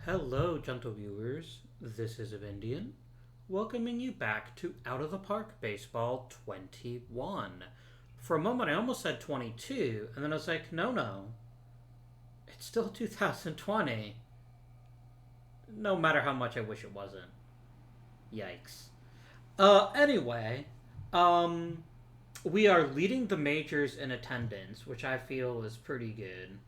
Hello, gentle viewers. This is Avindian, welcoming you back to Out of the Park Baseball 21. For a moment, I almost said 22, and then I was like, no, it's still 2020. No matter how much I wish it wasn't. Yikes. Anyway, um, we are leading the majors in attendance, which I feel is pretty good.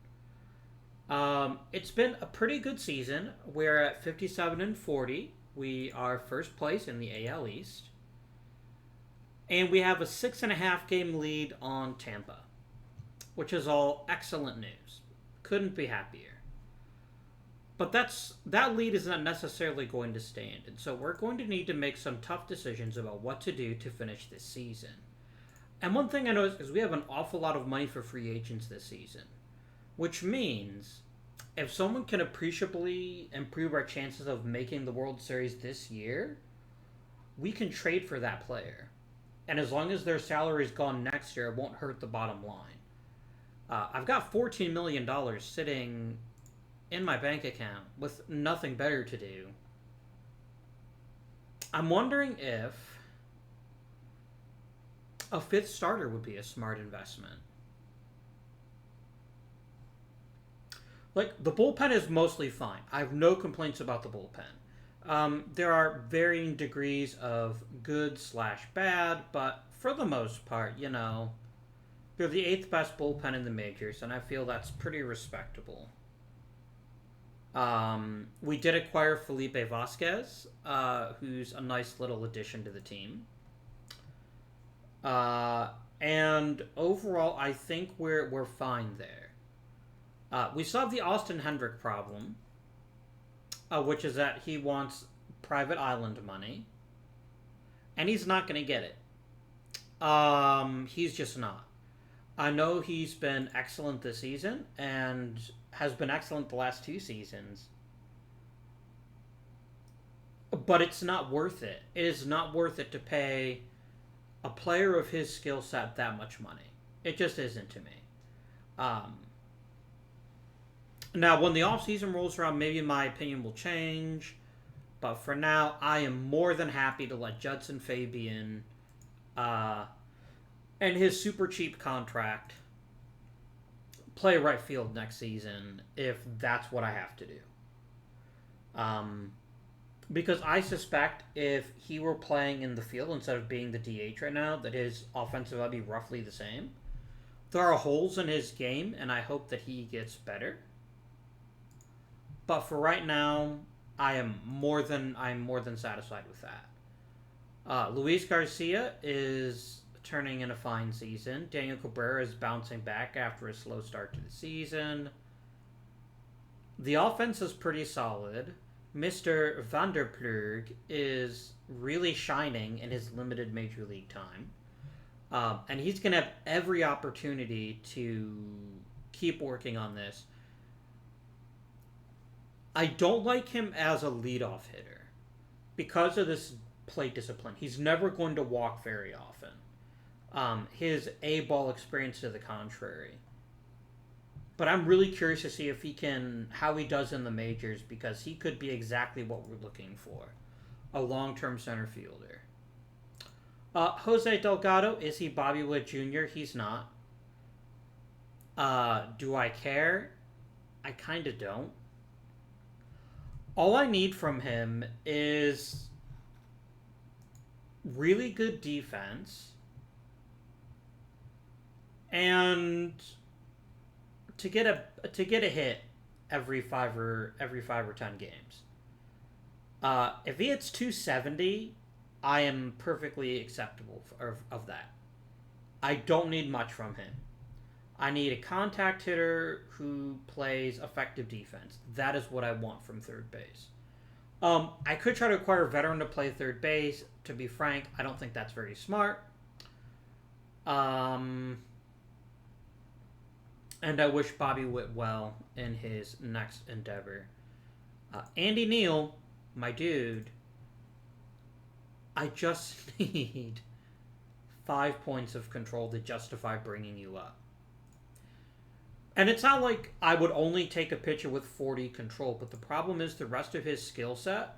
It's been a pretty good season. We're at 57 and 40. We are first place in the AL East. And we have a 6.5 game lead on Tampa, which is all excellent news. Couldn't be happier. But that lead is not necessarily going to stand, and so we're going to need to make some tough decisions about what to do to finish this season. And one thing I noticed is we have an awful lot of money for free agents this season, which means if someone can appreciably improve our chances of making the World Series this year, we can trade for that player. And as long as their salary is gone next year, it won't hurt the bottom line. I've got $14 million sitting in my bank account with nothing better to do. I'm wondering if a fifth starter would be a smart investment. Like, the bullpen is mostly fine. I have no complaints about the bullpen. There are varying degrees of good slash bad, but for the most part, they're the eighth best bullpen in the majors, and I feel that's pretty respectable. We did acquire Felipe Vasquez, who's a nice little addition to the team. And overall, I think we're fine there. We still have the Austin Hendrick problem, which is that he wants private island money, and he's not going to get it. He's just not. I know he's been excellent this season and has been excellent the last two seasons, but it's not worth it. It is not worth it to pay a player of his skill set that much money. It just isn't to me. Now, when the offseason rolls around, maybe my opinion will change. But for now, I am more than happy to let Judson Fabian and his super cheap contract play right field next season if that's what I have to do. Because I suspect if he were playing in the field instead of being the DH right now, that his offensive would be roughly the same. There are holes in his game, and I hope that he gets better. But for right now, I'm more than satisfied with that. Luis Garcia is turning in a fine season. Daniel Cabrera is bouncing back after a slow start to the season. The offense is pretty solid. Mr. Vanderplug is really shining in his limited major league time. And he's going to have every opportunity to keep working on this. I don't like him as a leadoff hitter because of this plate discipline. He's never going to walk very often. His A-ball experience to the contrary. But I'm really curious to see how he does in the majors, because he could be exactly what we're looking for. A long-term center fielder. Jose Delgado, is he Bobby Witt Jr.? He's not. Do I care? I kind of don't. All I need from him is really good defense and to get a hit every 5 or 10 games. If he hits 270, I am perfectly acceptable of that. I don't need much from him. I need a contact hitter who plays effective defense. That is what I want from third base. I could try to acquire a veteran to play third base. To be frank, I don't think that's very smart. And I wish Bobby Witt well in his next endeavor. Andy Neal, my dude, I just need 5 points of control to justify bringing you up. And it's not like I would only take a pitcher with 40 control, but the problem is the rest of his skill set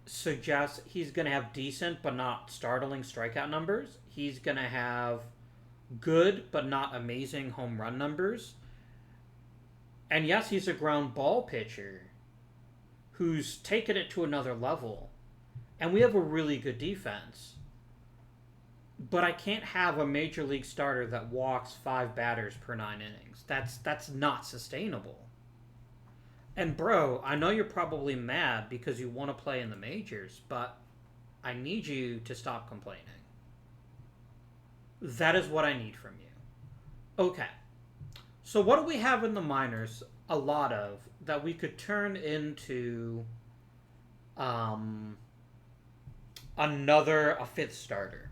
suggests he's going to have decent but not startling strikeout numbers. He's going to have good but not amazing home run numbers. And yes, he's a ground ball pitcher who's taken it to another level. And we have a really good defense. But I can't have a major league starter that walks 5 batters per 9 innings. That's not sustainable. And bro, I know you're probably mad because you want to play in the majors, but I need you to stop complaining. That is what I need from you. Okay. So what do we have in the minors? A lot of that we could turn into a 5th starter.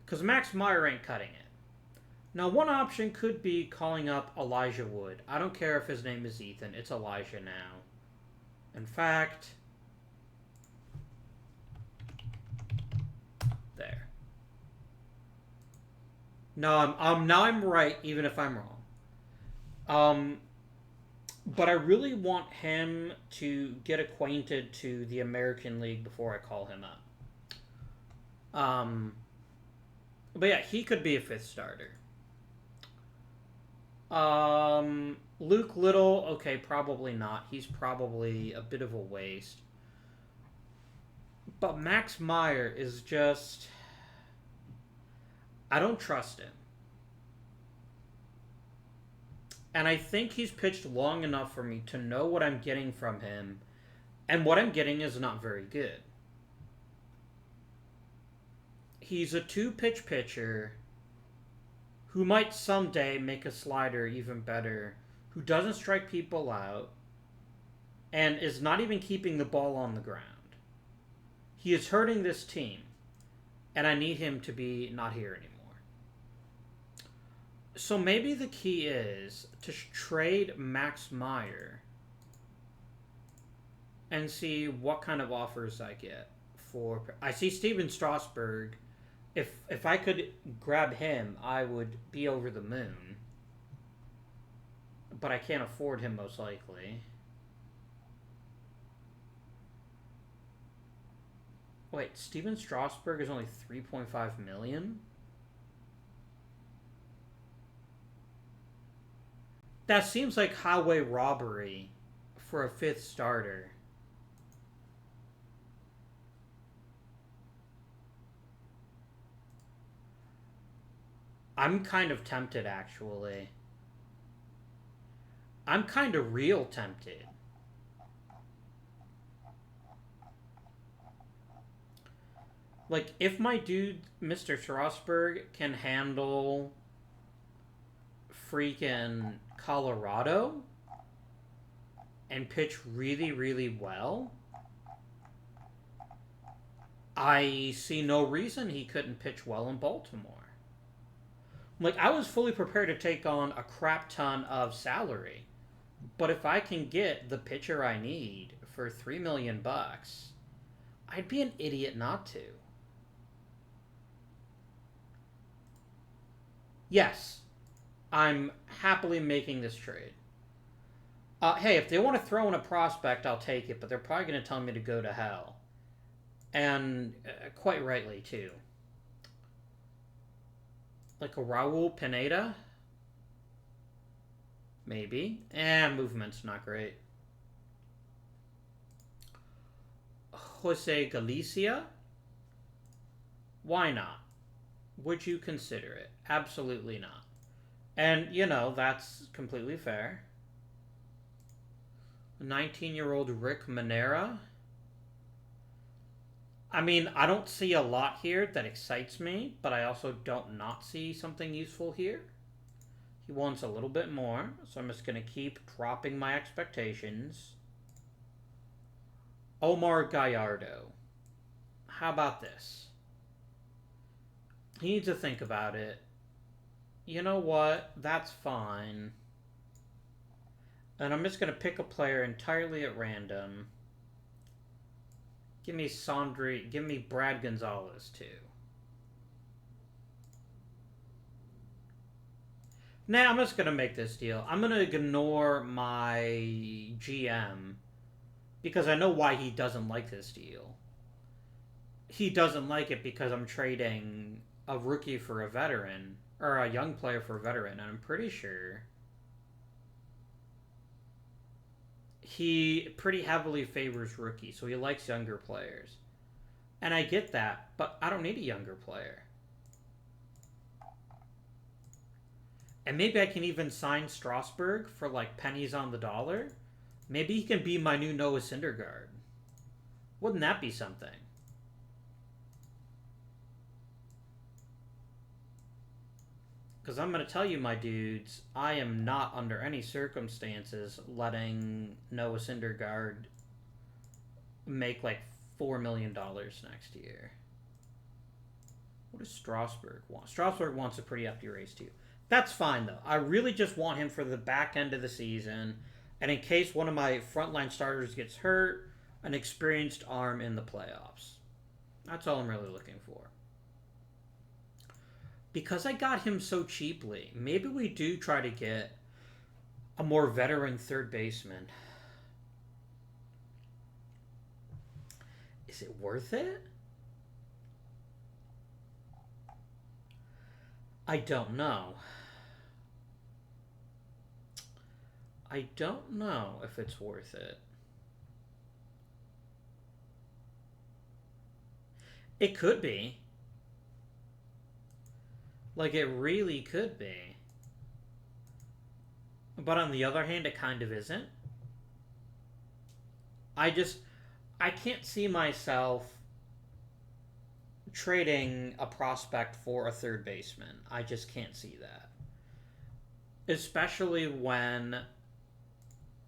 Because Max Meyer ain't cutting it. Now, one option could be calling up Elijah Wood. I don't care if his name is Ethan. It's Elijah now. In fact, there. No, now I'm right, even if I'm wrong. But I really want him to get acquainted to the American League before I call him up. But yeah, he could be a 5th starter. Luke Little, okay, probably not. He's probably a bit of a waste. But Max Meyer is just... I don't trust him. And I think he's pitched long enough for me to know what I'm getting from him. And what I'm getting is not very good. He's a 2-pitch pitcher who might someday make a slider even better, who doesn't strike people out, and is not even keeping the ball on the ground. He is hurting this team, and I need him to be not here anymore. So maybe the key is to trade Max Meyer and see what kind of offers I get for... I see Steven Strasburg. If I could grab him, I would be over the moon. But I can't afford him, most likely. Wait, Steven Strasburg is only $3.5 million? That seems like highway robbery for a 5th starter. I'm kind of tempted, actually. I'm kind of real tempted. Like, if my dude, Mr. Strasburg, can handle freaking Colorado and pitch really, really well, I see no reason he couldn't pitch well in Baltimore. Like, I was fully prepared to take on a crap ton of salary. But if I can get the pitcher I need for $3 million, I'd be an idiot not to. Yes, I'm happily making this trade. Hey, if they want to throw in a prospect, I'll take it, but they're probably going to tell me to go to hell. And quite rightly, too. Like a Raul Pineda? Maybe. Movement's not great. Jose Galicia? Why not? Would you consider it? Absolutely not. And, you know, that's completely fair. 19-year-old Rick Manera? I mean, I don't see a lot here that excites me, but I also don't not see something useful here. He wants a little bit more, so I'm just going to keep dropping my expectations. Omar Gallardo. How about this? He needs to think about it. You know what? That's fine. And I'm just going to pick a player entirely at random. Give me Brad Gonzalez, too. Nah, I'm just gonna make this deal. I'm gonna ignore my GM because I know why he doesn't like this deal. He doesn't like it because I'm trading a rookie for a veteran, or a young player for a veteran, and I'm pretty sure he pretty heavily favors rookies, so he likes younger players. And I get that, but I don't need a younger player. And maybe I can even sign Strasburg for like pennies on the dollar. Maybe he can be my new Noah Syndergaard. Wouldn't that be something? Because I'm going to tell you, my dudes, I am not under any circumstances letting Noah Syndergaard make like $4 million next year. What does Strasburg want? Strasburg wants a pretty hefty raise too. That's fine though. I really just want him for the back end of the season, and in case one of my frontline starters gets hurt, an experienced arm in the playoffs. That's all I'm really looking for. Because I got him so cheaply, maybe we do try to get a more veteran third baseman. Is it worth it? I don't know. I don't know if it's worth it. It could be. Like, it really could be. But on the other hand, it kind of isn't. I can't see myself trading a prospect for a third baseman. I just can't see that. Especially when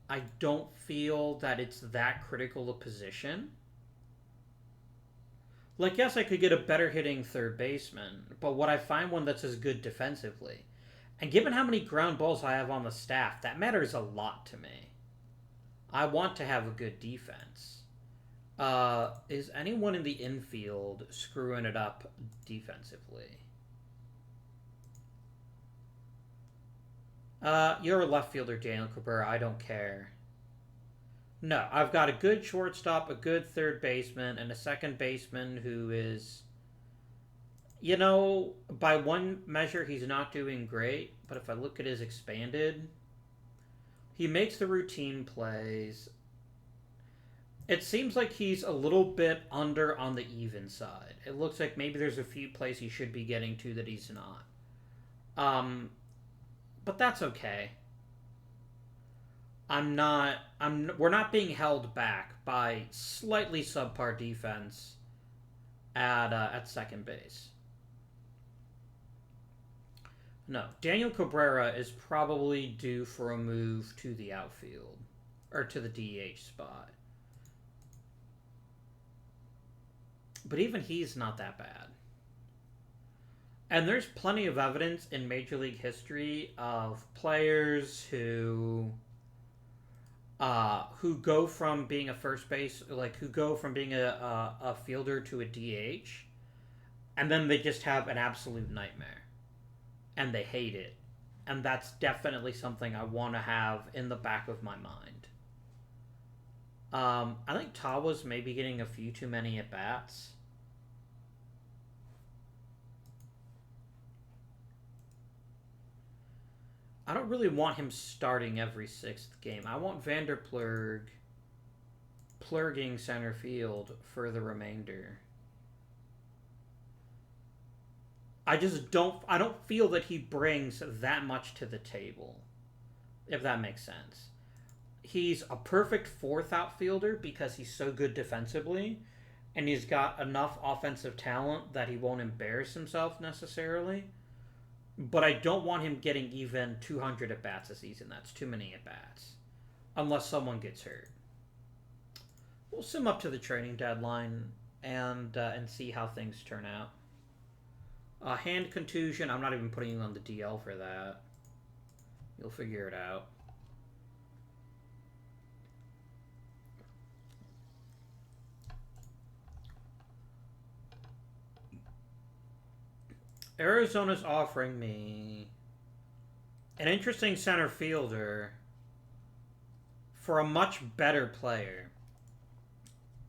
I don't feel that it's that critical a position. Like, yes, I could get a better hitting third baseman, but would I find one that's as good defensively? And given how many ground balls I have on the staff, that matters a lot to me. I want to have a good defense. Is anyone in the infield screwing it up defensively? You're a left fielder, Daniel Cabrera. I don't care. No, I've got a good shortstop, a good third baseman, and a second baseman who is, you know, by one measure, he's not doing great. But if I look at his expanded, he makes the routine plays. It seems like he's a little bit under on the even side. It looks like maybe there's a few plays he should be getting to that he's not. But that's okay. We're not being held back by slightly subpar defense at second base. No, Daniel Cabrera is probably due for a move to the outfield, or to the DH spot. But even he's not that bad. And there's plenty of evidence in Major League history of players who go from being a first base, like who go from being a fielder to a DH, and then they just have an absolute nightmare, and they hate it, and that's definitely something I want to have in the back of my mind. I think Tawa's maybe getting a few too many at bats. I don't really want him starting every sixth game. I want Vanderplurg plurging center field for the remainder. I don't feel that he brings that much to the table, if that makes sense. He's a perfect fourth outfielder because he's so good defensively, and he's got enough offensive talent that he won't embarrass himself necessarily. But I don't want him getting even 200 at-bats a season. That's too many at-bats. Unless someone gets hurt. We'll sim up to the trading deadline and see how things turn out. Hand contusion, I'm not even putting you on the DL for that. You'll figure it out. Arizona's offering me An interesting center fielder for a much better player.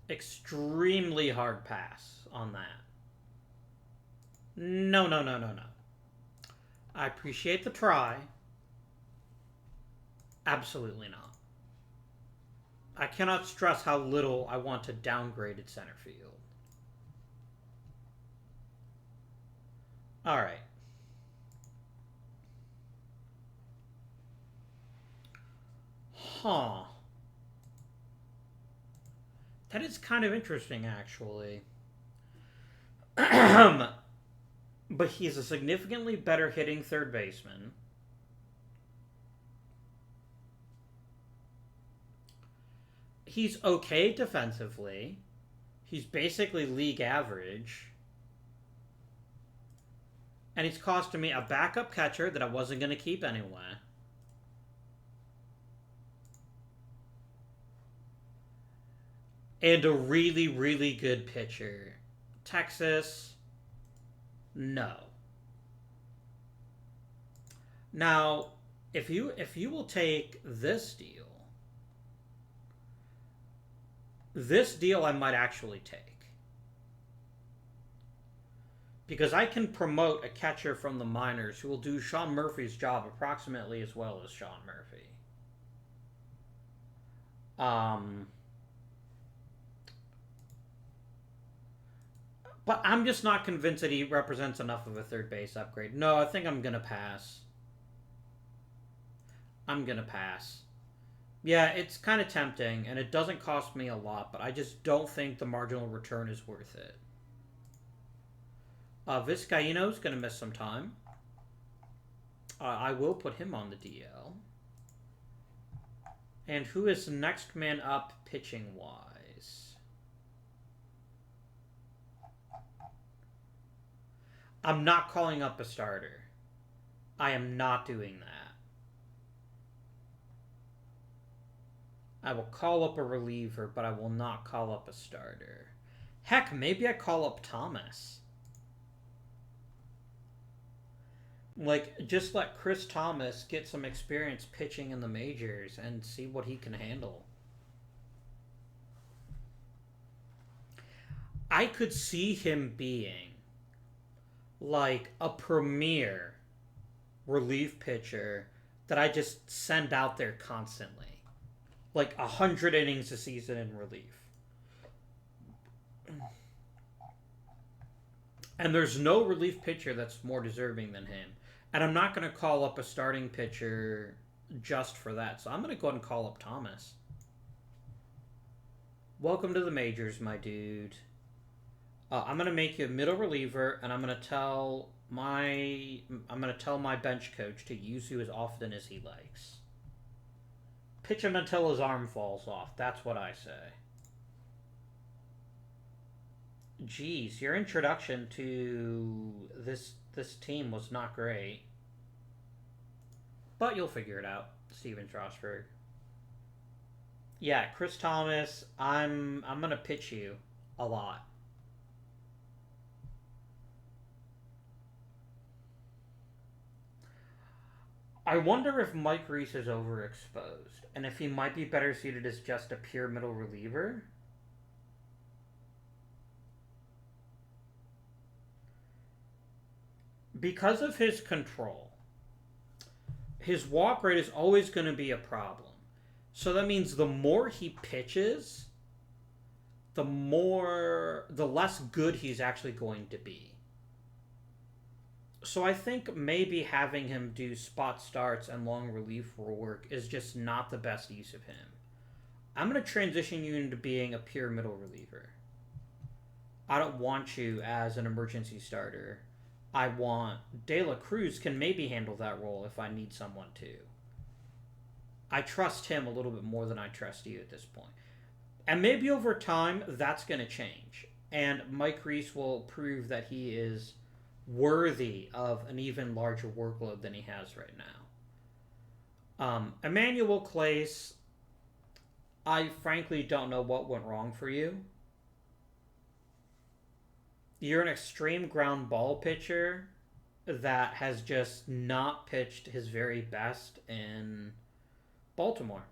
Extremely hard pass on that. No, no, no, no, no. I appreciate the try. Absolutely not. I cannot stress how little I want to downgrade at center field. All right. Huh. That is kind of interesting, actually. But he's a significantly better hitting third baseman. He's okay defensively. He's basically league average. And he's costing me a backup catcher that I wasn't going to keep anyway. And a really, really good pitcher. Texas, no. Now, if you will take this deal I might actually take. Because I can promote a catcher from the minors who will do Sean Murphy's job approximately as well as Sean Murphy. But I'm just not convinced that he represents enough of a third base upgrade. No, I think I'm going to pass. Yeah, it's kind of tempting, and it doesn't cost me a lot, but I just don't think the marginal return is worth it. Vizcaino's going to miss some time. I will put him on the DL. And who is the next man up pitching-wise? I'm not calling up a starter. I am not doing that. I will call up a reliever, but I will not call up a starter. Heck, maybe I call up Thomas. Like, just let Chris Thomas get some experience pitching in the majors and see what he can handle. I could see him being like a premier relief pitcher that I just send out there constantly. Like 100 innings a season in relief. And there's no relief pitcher that's more deserving than him. And I'm not going to call up a starting pitcher just for that. So I'm going to go ahead and call up Thomas. Welcome to the majors, my dude. I'm going to make you a middle reliever, and I'm going to tell my bench coach to use you as often as he likes. Pitch him until his arm falls off. That's what I say. Jeez, your introduction to this team was not great. But you'll figure it out, Steven Strasburg. Yeah, Chris Thomas, I'm gonna pitch you a lot. I wonder if Mike Reese is overexposed, and if he might be better suited as just a pure middle reliever. Because of his control, his walk rate is always going to be a problem. So that means the more he pitches, the less good he's actually going to be. So I think maybe having him do spot starts and long relief work is just not the best use of him. I'm going to transition you into being a pure middle reliever. I don't want you as an emergency starter. I want De La Cruz can maybe handle that role if I need someone to. I trust him a little bit more than I trust you at this point. And maybe over time, that's going to change. And Mike Reese will prove that he is worthy of an even larger workload than he has right now. Emmanuel Clace, I frankly don't know what went wrong for you. You're an extreme ground ball pitcher, that has just not pitched his very best in Baltimore.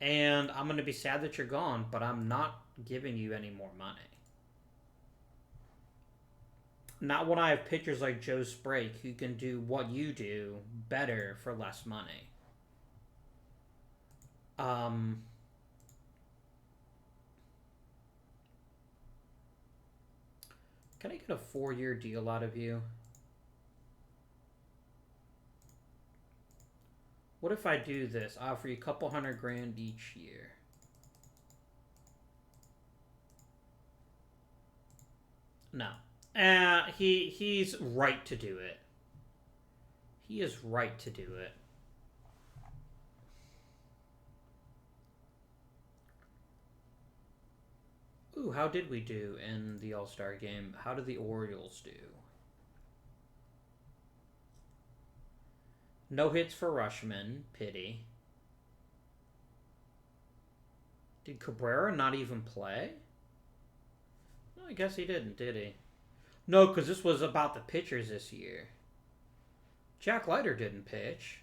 And I'm going to be sad that you're gone, but I'm not giving you any more money. Not when I have pitchers like Joe Sprake who can do what you do better for less money. Can I get a 4-year deal out of you? What if I do this? I offer you a couple $100,000 each year. No. He's right to do it. He is right to do it. Ooh, how did we do in the All-Star game? How did the Orioles do? No hits for Rushman. Pity. Did Cabrera not even play? No, I guess he didn't, did he? No, because this was about the pitchers this year. Jack Leiter didn't pitch.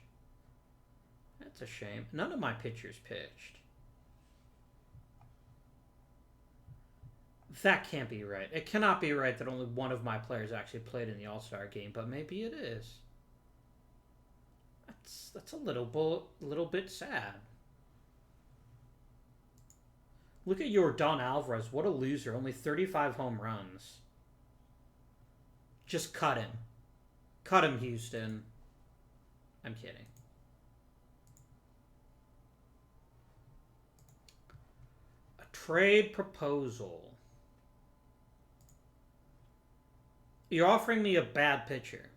That's a shame. None of my pitchers pitched. That can't be right. It cannot be right that only one of my players actually played in the All-Star game, but maybe it is. That's a little bit sad. Look at your Don Alvarez. What a loser. Only 35 home runs. Just cut him. Cut him, Houston. I'm kidding. A trade proposal. You're offering me a bad pitcher.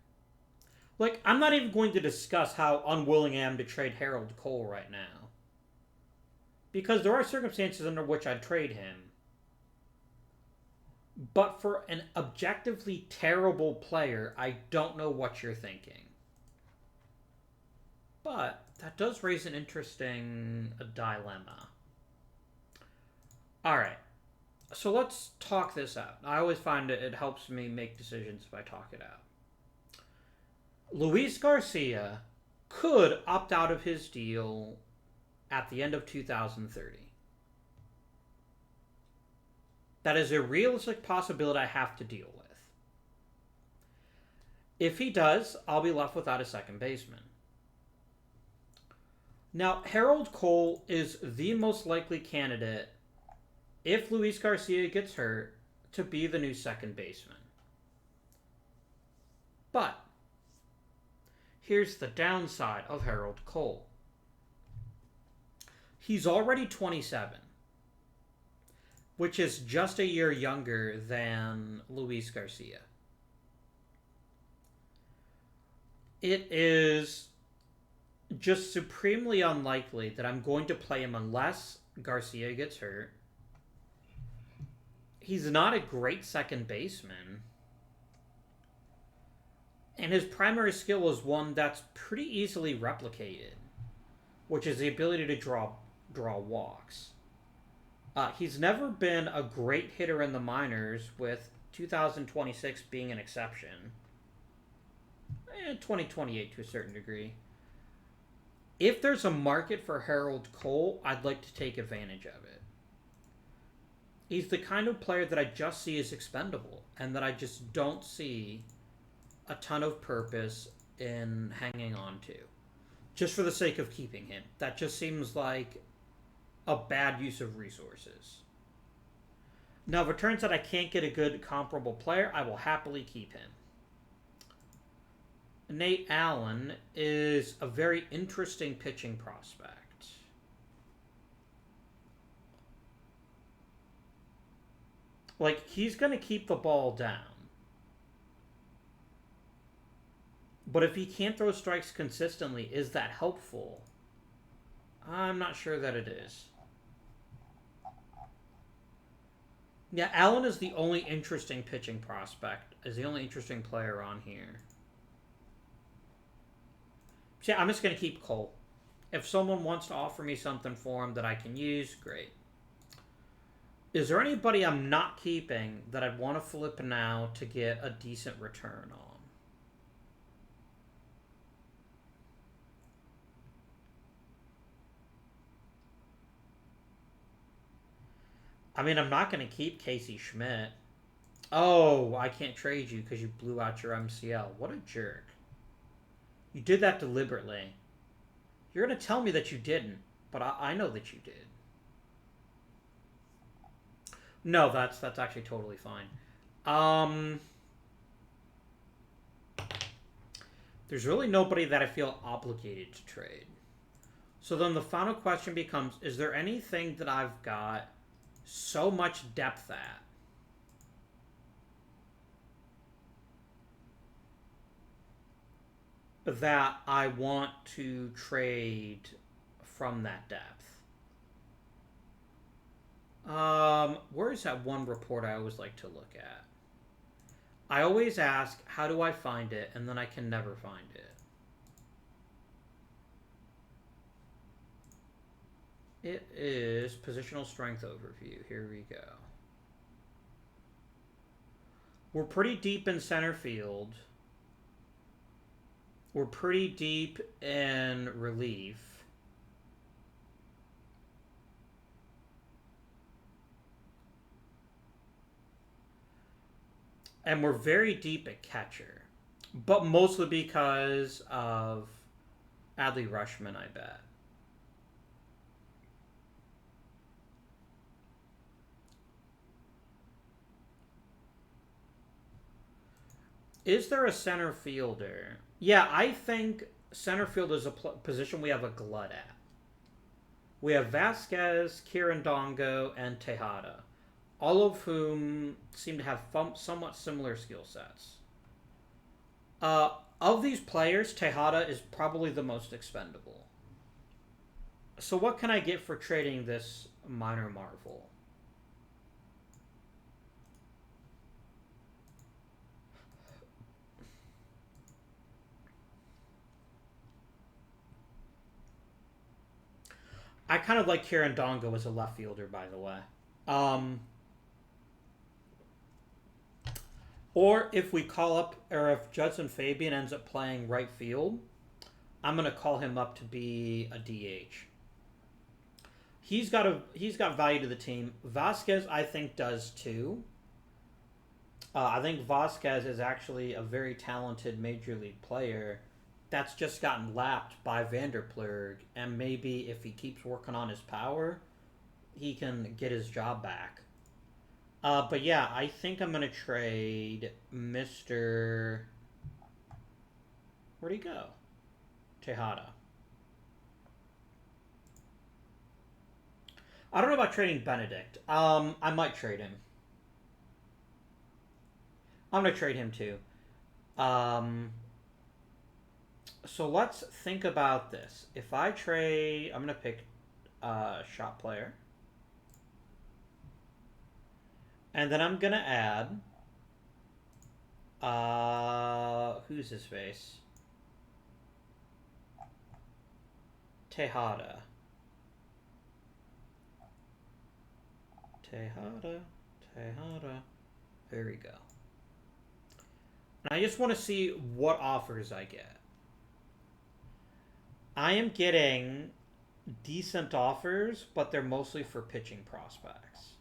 Like, I'm not even going to discuss how unwilling I am to trade Harold Cole right now. Because there are circumstances under which I'd trade him. But for an objectively terrible player, I don't know what you're thinking. But that does raise an interesting dilemma. Alright. So let's talk this out. I always find it helps me make decisions if I talk it out. Luis Garcia could opt out of his deal at the end of 2030. That is a realistic possibility I have to deal with. If he does, I'll be left without a second baseman. Now, Harold Cole is the most likely candidate, if Luis Garcia gets hurt, to be the new second baseman. But here's the downside of Harold Cole. He's already 27, which is just a year younger than Luis Garcia. It is just supremely unlikely that I'm going to play him unless Garcia gets hurt. He's not a great second baseman. And his primary skill is one that's pretty easily replicated, which is the ability to draw walks. He's never been a great hitter in the minors, with 2026 being an exception. 2028 to a certain degree. If there's a market for Harold Cole, I'd like to take advantage of it. He's the kind of player that I just see as expendable, and that I just don't see a ton of purpose in hanging on to, just for the sake of keeping him. That just seems like a bad use of resources. Now, if it turns out I can't get a good comparable player, I will happily keep him. Nate Allen is a very interesting pitching prospect. Like, he's going to keep the ball down. But if he can't throw strikes consistently, is that helpful? I'm not sure that it is. Yeah, Allen is the only interesting pitching prospect, is the only interesting player on here. So yeah, I'm just going to keep Cole. If someone wants to offer me something for him that I can use, great. Is there anybody I'm not keeping that I'd want to flip now to get a decent return on? I mean, I'm not going to keep Casey Schmidt. Oh, I can't trade you because you blew out your MCL. What a jerk. You did that deliberately. You're going to tell me that you didn't, but I know that you did. No, that's actually totally fine. There's really nobody that I feel obligated to trade. So then the final question becomes, is there anything that I've got so much depth at that I want to trade from that depth? Where is that one report I always like to look at? I always ask, how do I find it? And then I can never find it. It is Positional Strength Overview. Here we go. We're pretty deep in center field. We're pretty deep in relief. And we're very deep at catcher. But mostly because of Adley Rutschman, I bet. Is there a center fielder? Yeah, I think center field is a position we have a glut at. We have Vasquez, Kirandongo, and Tejada, all of whom seem to have somewhat similar skill sets. Of these players, Tejada is probably the most expendable. So what can I get for trading this minor marvel? I kind of like Kirandongo as a left fielder, by the way. Or if we call up, or if Judson Fabian ends up playing right field, I'm gonna call him up to be a DH. He's got value to the team. Vasquez, I think, does too. I think Vasquez is actually a very talented major league player that's just gotten lapped by Vanderplug, and maybe if he keeps working on his power, he can get his job back. But yeah, I think I'm going to trade Mr. Where'd he go? Tejada. I don't know about trading Benedict. I might trade him. I'm going to trade him too. So let's think about this. If I trade, I'm going to pick shot player. And then I'm going to add, who's his face? Tejada. Tejada. There we go. And I just want to see what offers I get. I am getting decent offers, but they're mostly for pitching prospects,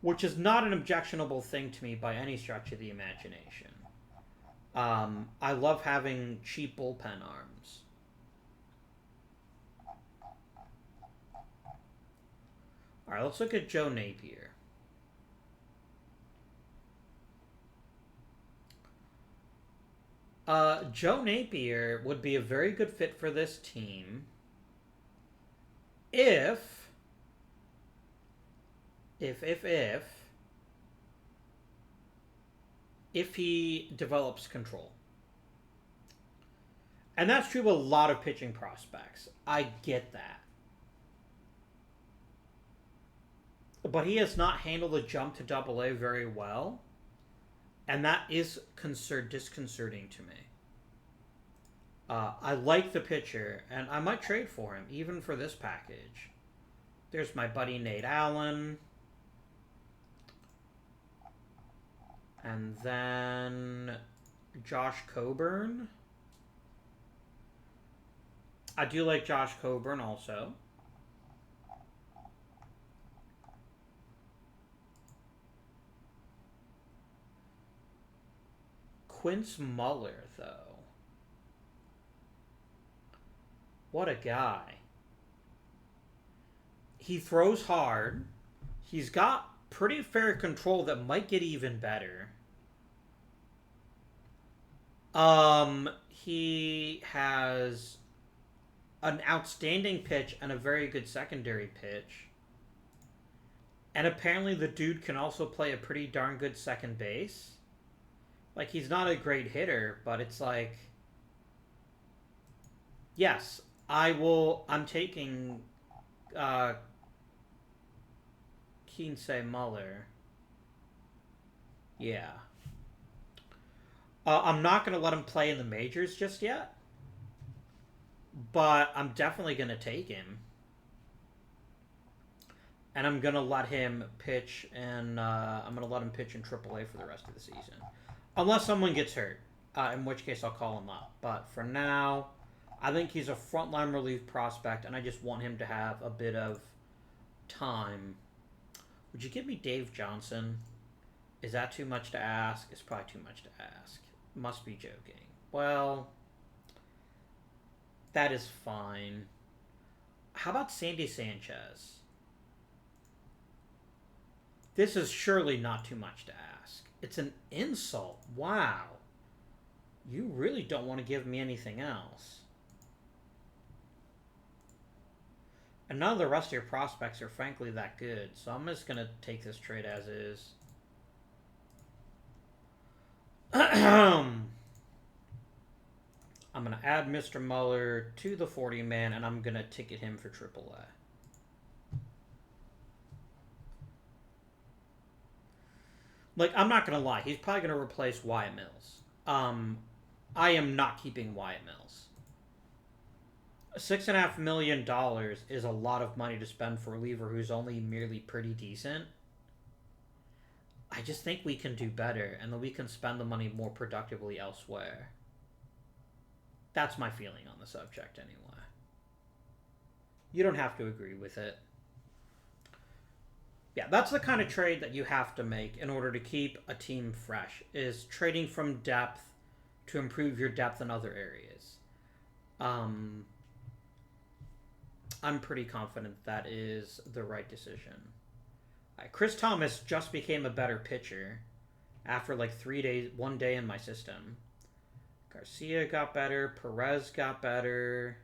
which is not an objectionable thing to me by any stretch of the imagination. I love having cheap bullpen arms. All right, let's look at Joe Napier. Joe Napier would be a very good fit for this team if he develops control. And that's true of a lot of pitching prospects. I get that. But he has not handled the jump to AA very well. And that is disconcerting to me. I like the pitcher, and I might trade for him, even for this package. There's my buddy Nate Allen. And then Josh Coburn. I do like Josh Coburn also. Quince Muller, though. What a guy. He throws hard. He's got pretty fair control that might get even better. He has an outstanding pitch and a very good secondary pitch. And apparently the dude can also play a pretty darn good second base. Like, he's not a great hitter, but it's like... Yes, I'm taking Quince Muller. Yeah. I'm not going to let him play in the majors just yet. But I'm definitely going to take him. And I'm going to let him pitch, and I'm going to let him pitch in AAA for the rest of the season. Unless someone gets hurt, in which case I'll call him up. But for now, I think he's a frontline relief prospect, and I just want him to have a bit of time. Would you give me Dave Johnson? Is that too much to ask? It's probably too much to ask. Must be joking. Well, that is fine. How about Sandy Sanchez? This is surely not too much to ask. It's an insult. Wow. You really don't want to give me anything else. And none of the rest of your prospects are frankly that good. So I'm just going to take this trade as is. I'm going to add Mr. Muller to the 40-man, and I'm going to ticket him for AAA. Like, I'm not going to lie. He's probably going to replace Wyatt Mills. I am not keeping Wyatt Mills. $6.5 million is a lot of money to spend for a reliever who's only merely pretty decent. I just think we can do better, and that we can spend the money more productively elsewhere. That's my feeling on the subject, anyway. You don't have to agree with it. Yeah, that's the kind of trade that you have to make in order to keep a team fresh, is trading from depth to improve your depth in other areas. I'm pretty confident that is the right decision. Chris Thomas just became a better pitcher after like 3 days, 1 day in my system. Garcia got better. Perez got better.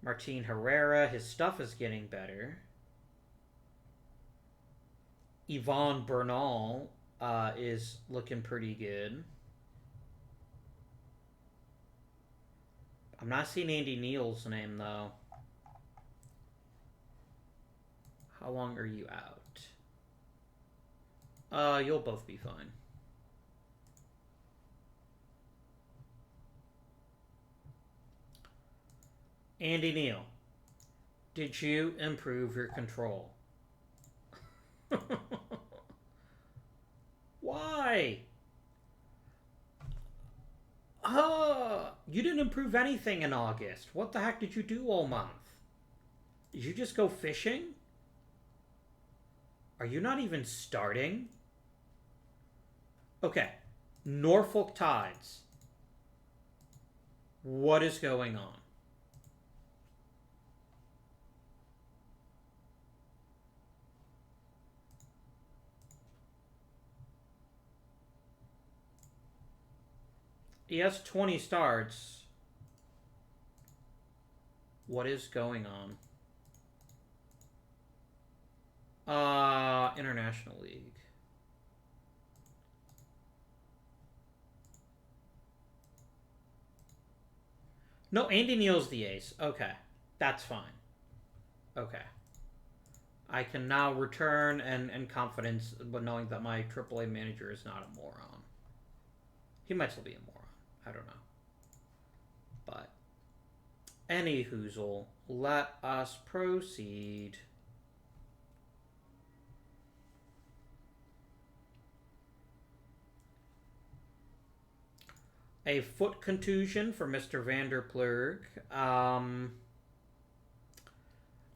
Martin Herrera, his stuff is getting better. Yvonne Bernal is looking pretty good. I'm not seeing Andy Neal's name, though. How long are you out? You'll both be fine. Andy Neal, did you improve your control? Why? You didn't improve anything in August. What the heck did you do all month? Did you just go fishing? Are you not even starting? Okay. Norfolk Tides. What is going on? He has 20 starts. What is going on? International League. No, Andy Neal's the ace. Okay. That's fine. Okay. I can now return and confidence, but knowing that my AAA manager is not a moron. He might still be a moron. I don't know. But, anyhoozle, let us proceed. A foot contusion for Mr. Vanderplurg. Do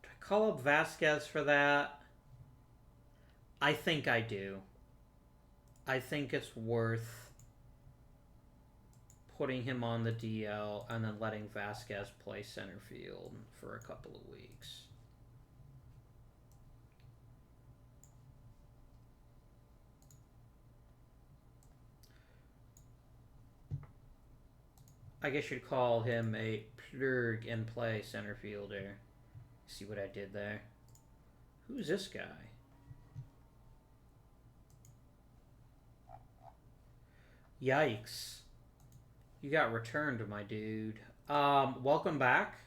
I call up Vasquez for that? I think I do. I think it's worth putting him on the DL and then letting Vasquez play center field for a couple of weeks. I guess you'd call him a plug-and-play center fielder. See what I did there? Who's this guy? Yikes. You got returned, my dude. Welcome back.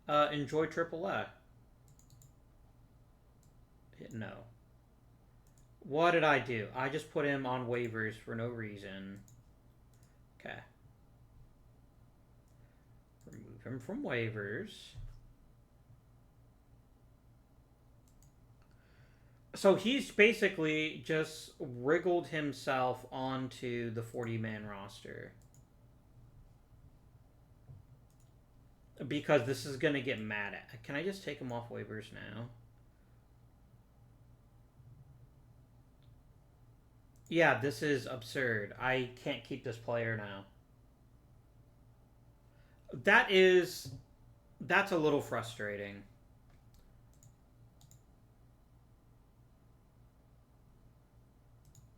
Enjoy AAA. No. What did I do? I just put him on waivers for no reason. Okay. Remove him from waivers. So he's basically just wriggled himself onto the 40-man roster. Because this is going to get mad at. Can I just take him off waivers now? Yeah, this is absurd. I can't keep this player now. That's a little frustrating.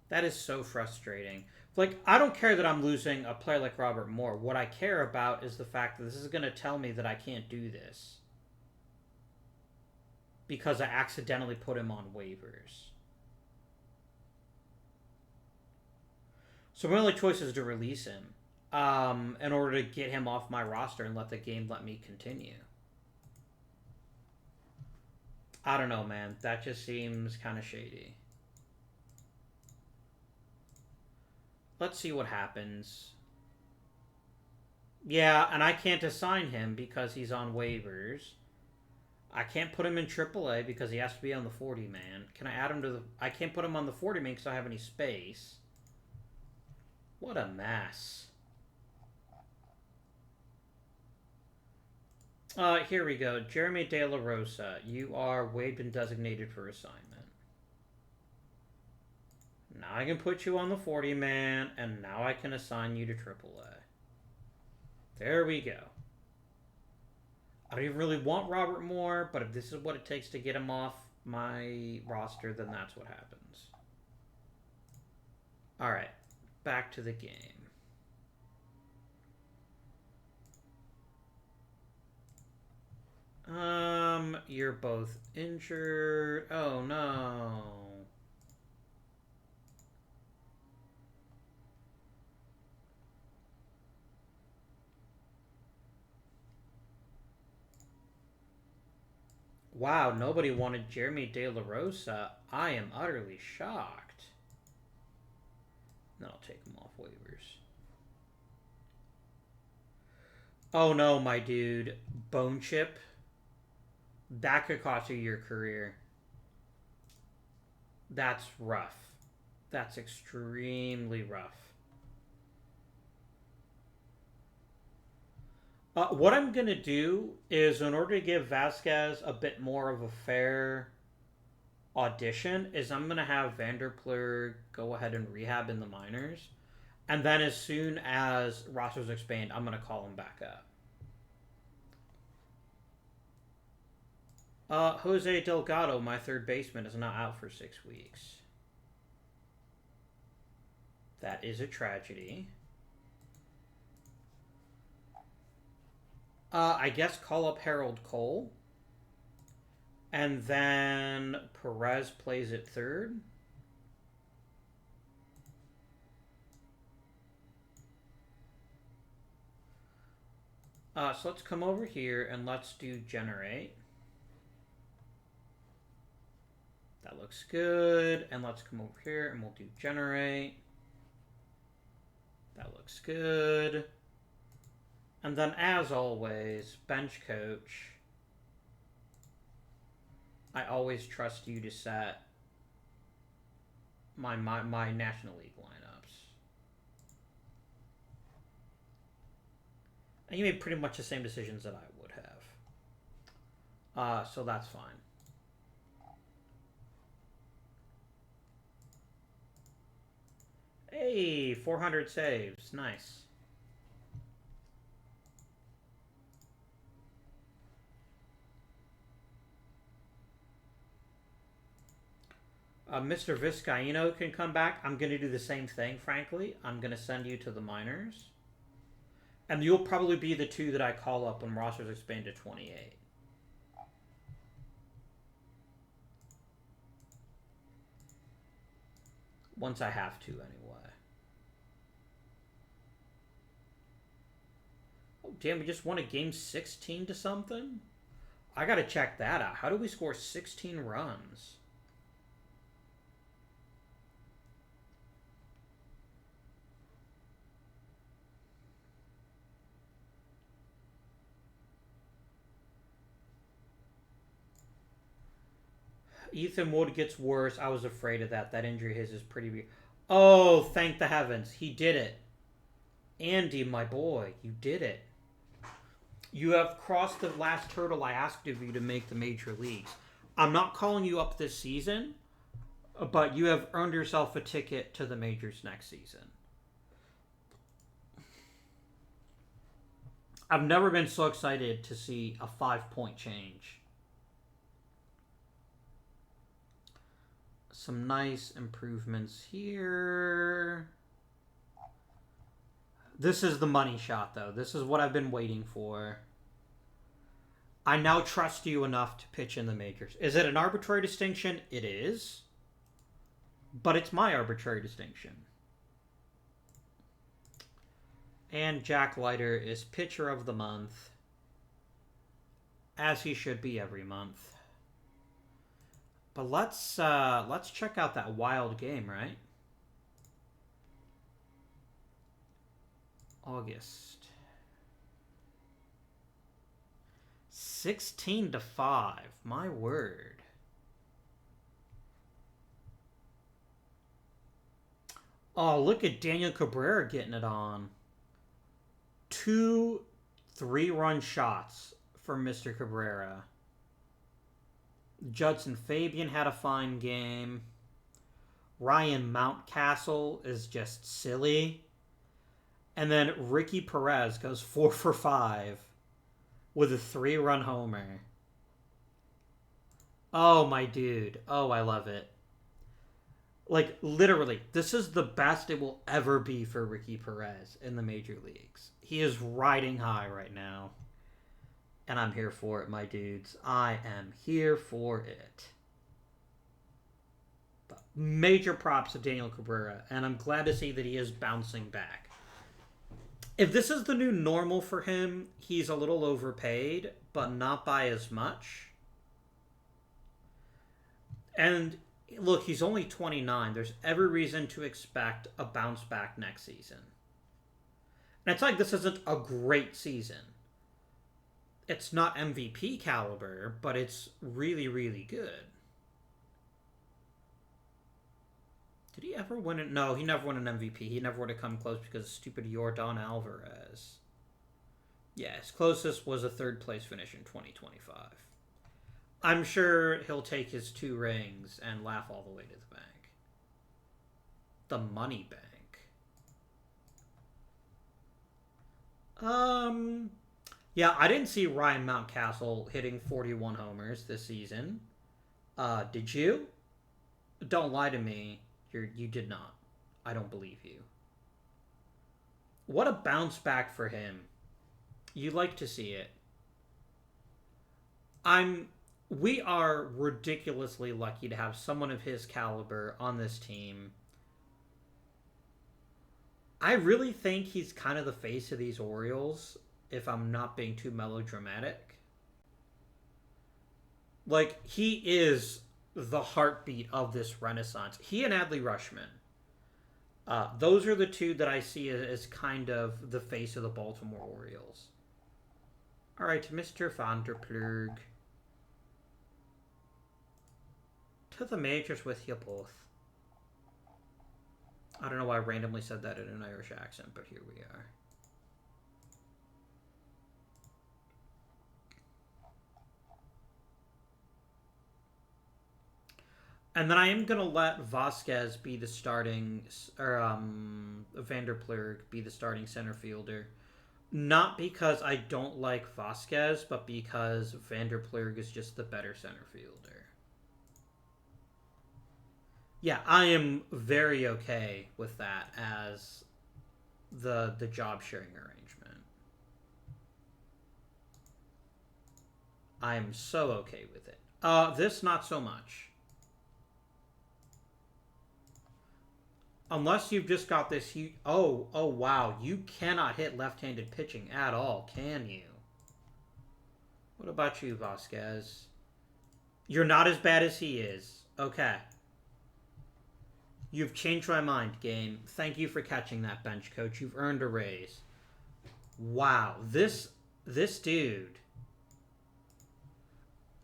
That is so frustrating. Like, I don't care that I'm losing a player like Robert Moore. What I care about is the fact that this is going to tell me that I can't do this. Because I accidentally put him on waivers. So my only choice is to release him. In order to get him off my roster and let the game let me continue. I don't know, man. That just seems kind of shady. Let's see what happens. Yeah, and I can't assign him because he's on waivers. I can't put him in AAA because he has to be on the 40-man. Can I add him to the... I can't put him on the 40-man because I don't have any space. What a mess. Here we go. Jeremy De La Rosa. You are waived and designated for assignment. Now I can put you on the 40-man, and now I can assign you to AAA. There we go. I don't even really want Robert Moore, but if this is what it takes to get him off my roster, then that's what happens. Alright, back to the game. You're both injured. Oh, no. Wow, nobody wanted Jeremy De La Rosa. I am utterly shocked. Then I'll take him off waivers. Oh no, my dude. Bone chip. That could cost you your career. That's rough. That's extremely rough. What I'm going to do is, in order to give Vasquez a bit more of a fair audition, is I'm going to have Vanderplug go ahead and rehab in the minors. And then as soon as rosters expand, I'm going to call him back up. Jose Delgado, my third baseman, is now out for 6 weeks. That is a tragedy. I guess call up Harold Cole. And then Perez plays at third. So let's come over here and let's do generate. That looks good. And let's come over here and we'll do generate. That looks good. And then, as always, bench coach. I always trust you to set my National League lineups. And you made pretty much the same decisions that I would have. So that's fine. Hey, 400 saves. Nice. Mr. Vizcaino can come back. I'm going to do the same thing, frankly. I'm going to send you to the minors. And you'll probably be the two that I call up when rosters expand to 28. Once I have to, anyway. Oh, damn, we just won a game 16 to something? I gotta check that out. How do we score 16 runs? Ethan Wood gets worse. I was afraid of that. That injury of his is pretty weird. Oh, thank the heavens. He did it. Andy, my boy, you did it. You have crossed the last hurdle I asked of you to make the major leagues. I'm not calling you up this season, but you have earned yourself a ticket to the majors next season. I've never been so excited to see a 5-point change. Some nice improvements here. This is the money shot, though. This is what I've been waiting for. I now trust you enough to pitch in the majors. Is it an arbitrary distinction? It is. But it's my arbitrary distinction. And Jack Leiter is pitcher of the month. As he should be every month. But let's check out that wild game, right? August. 16-5. My word. Oh, look at Daniel Cabrera getting it on. 2 3-run shots for Mr. Cabrera. Judson Fabian had a fine game. Ryan Mountcastle is just silly. And then Ricky Perez goes 4 for 5 with a 3-run homer. Oh, my dude. Oh, I love it. Like, literally, this is the best it will ever be for Ricky Perez in the major leagues. He is riding high right now. And I'm here for it, my dudes. I am here for it. But major props to Daniel Cabrera, and I'm glad to see that he is bouncing back. If this is the new normal for him, he's a little overpaid, but not by as much. And look, he's only 29. There's every reason to expect a bounce back next season. And it's like this isn't a great season. It's not MVP caliber, but it's really, really good. Did he ever win it? No, he never won an MVP. He never would have come close because of stupid Yordan Alvarez. Yeah, his closest was a 3rd place finish in 2025. I'm sure he'll take his 2 rings and laugh all the way to the bank. The money bank. Yeah, I didn't see Ryan Mountcastle hitting 41 homers this season. Did you? Don't lie to me. You did not. I don't believe you. What a bounce back for him. You like to see it. We are ridiculously lucky to have someone of his caliber on this team. I really think he's kind of the face of these Orioles, if I'm not being too melodramatic. Like, he is the heartbeat of this renaissance. He and Adley Rutschman. Those are the two that I see as kind of the face of the Baltimore Orioles. All right, Mr. Vanderplug. To the majors with you both. I don't know why I randomly said that in an Irish accent, but here we are. And then I am going to let Vasquez be the starting, or Vanderplug be the starting center fielder. Not because I don't like Vasquez, but because Vanderplug is just the better center fielder. Yeah, I am very okay with that as the job sharing arrangement. I am so okay with it. This not so much. Unless you've just got this huge. Oh, wow. You cannot hit left handed pitching at all, can you? What about you, Vasquez? You're not as bad as he is. Okay. You've changed my mind, game. Thank you for catching that, bench coach. You've earned a raise. Wow. This dude.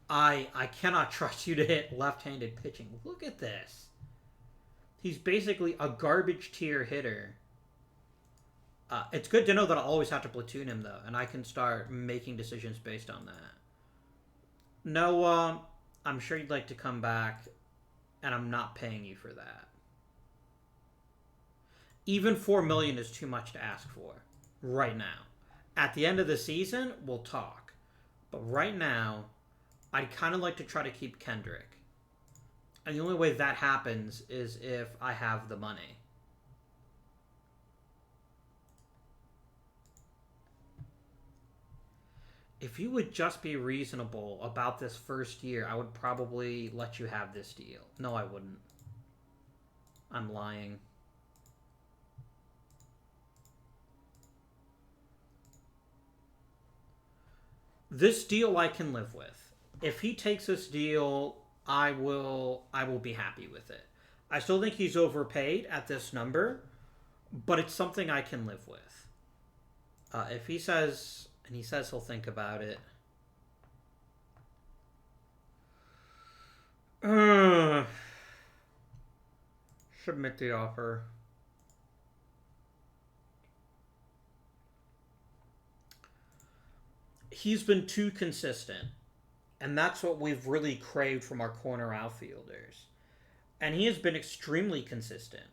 I cannot trust you to hit left handed pitching. Look at this. He's basically a garbage tier hitter. It's good to know that I'll always have to platoon him, though, and I can start making decisions based on that. No, I'm sure you'd like to come back, and I'm not paying you for that. Even $4 million is too much to ask for right now. At the end of the season, we'll talk. But right now, I'd kind of like to try to keep Kendrick. And the only way that happens is if I have the money. If you would just be reasonable about this first year, I would probably let you have this deal. No, I wouldn't. I'm lying. This deal I can live with. If he takes this deal, I will be happy with it. I still think he's overpaid at this number, but it's something I can live with. If he says, and he says he'll think about it. Submit the offer. He's been too consistent. And that's what we've really craved from our corner outfielders. And he has been extremely consistent.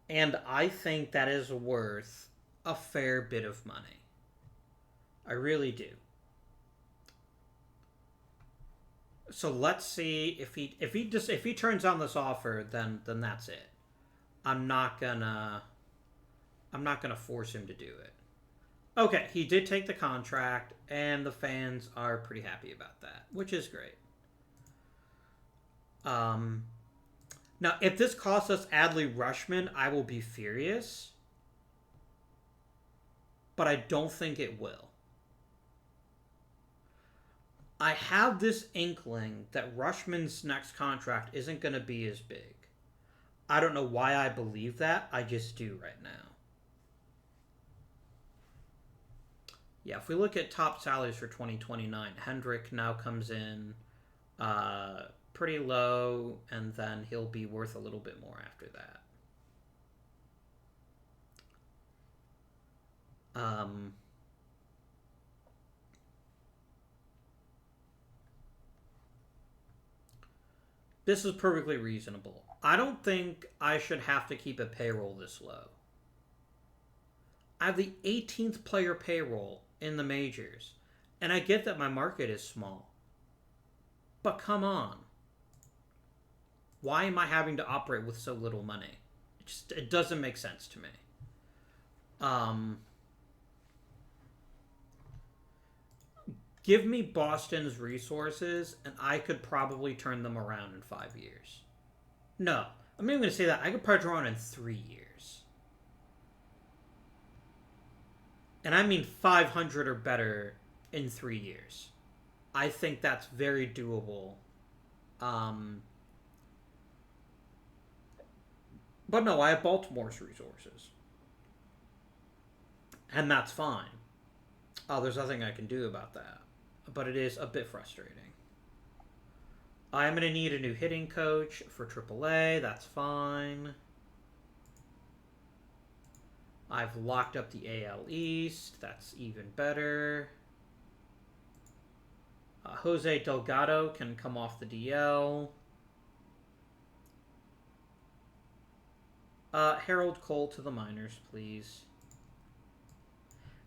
And I think that is worth a fair bit of money. I really do. So let's see if he turns down this offer, then that's it. I'm not gonna force him to do it. Okay, he did take the contract, and the fans are pretty happy about that, which is great. Now, if this costs us Adley Rutschman, I will be furious. But I don't think it will. I have this inkling that Rutschman's next contract isn't going to be as big. I don't know why I believe that. I just do right now. Yeah, if we look at top salaries for 2029, Hendrick now comes in pretty low, and then he'll be worth a little bit more after that. This is perfectly reasonable. I don't think I should have to keep a payroll this low. I have the 18th player payroll in the majors, and I get that my market is small. But come on. Why am I having to operate with so little money? It doesn't make sense to me. Give me Boston's resources, and I could probably turn them around in 5 years. No, I'm not even going to say that. I could probably turn around in 3 years. And I mean 500 or better in 3 years. I think that's very doable. But no, I have Baltimore's resources. And that's fine. There's nothing I can do about that. But it is a bit frustrating. I'm going to need a new hitting coach for AAA. That's fine. I've locked up the AL East. That's even better. Jose Delgado can come off the DL. Harold Cole to the minors, please.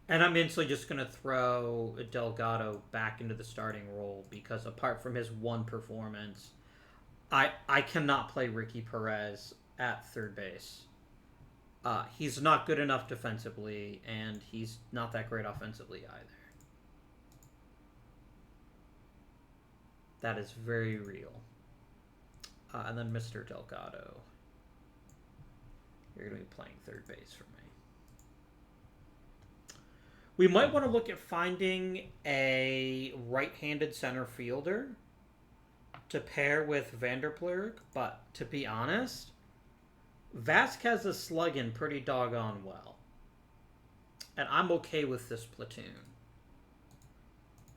And I'm instantly just going to throw Delgado back into the starting role because apart from his one performance, I cannot play Ricky Perez at third base. He's not good enough defensively, and he's not that great offensively either. That is very real. And then Mr. Delgado. You're going to be playing third base for me. We might want to look at finding a right-handed center fielder to pair with Vanderplug, but to be honest, Vasquez is slugging pretty doggone well. And I'm okay with this platoon.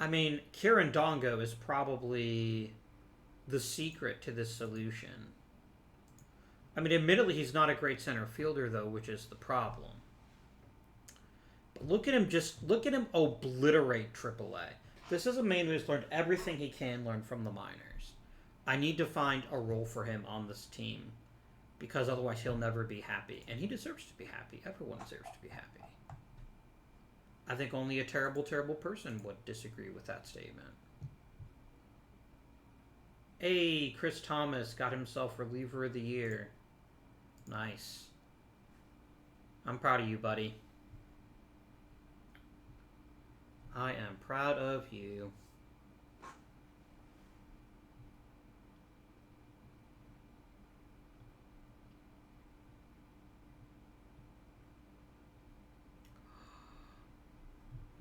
I mean, Kieran Dongo is probably the secret to this solution. I mean, admittedly, he's not a great center fielder, though, which is the problem. But look at him obliterate AAA. This is a man who's learned everything he can learn from the minors. I need to find a role for him on this team, because otherwise he'll never be happy. And he deserves to be happy. Everyone deserves to be happy. I think only a terrible, terrible person would disagree with that statement. Hey, Chris Thomas got himself reliever of the year. Nice. I'm proud of you, buddy. I am proud of you.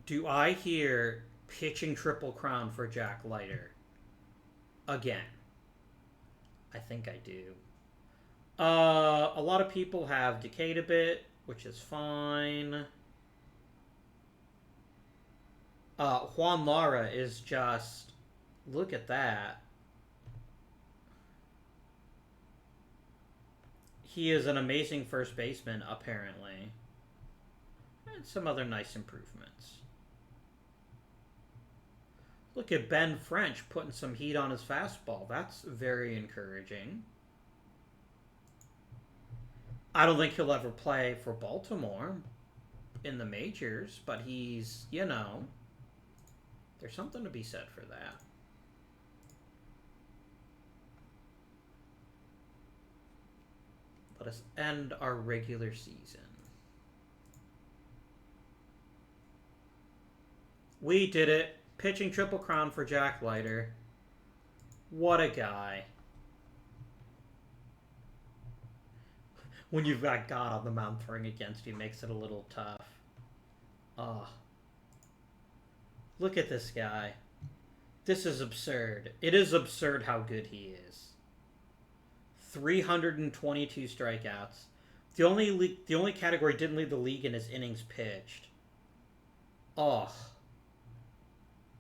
Do I hear pitching Triple Crown for Jack Leiter? Again. I think I do. A lot of people have decayed a bit, which is fine. Juan Lara is just... Look at that. He is an amazing first baseman, apparently. And some other nice improvements. Look at Ben French putting some heat on his fastball. That's very encouraging. I don't think he'll ever play for Baltimore in the majors, but he's, you know, there's something to be said for that. Let us end our regular season. We did it. Pitching Triple Crown for Jack Leiter. What a guy. When you've got God on the mound throwing against you, makes it a little tough. Oh. Look at this guy. This is absurd. It is absurd how good he is. 322 strikeouts. The only category didn't lead the league in his innings pitched. Oh.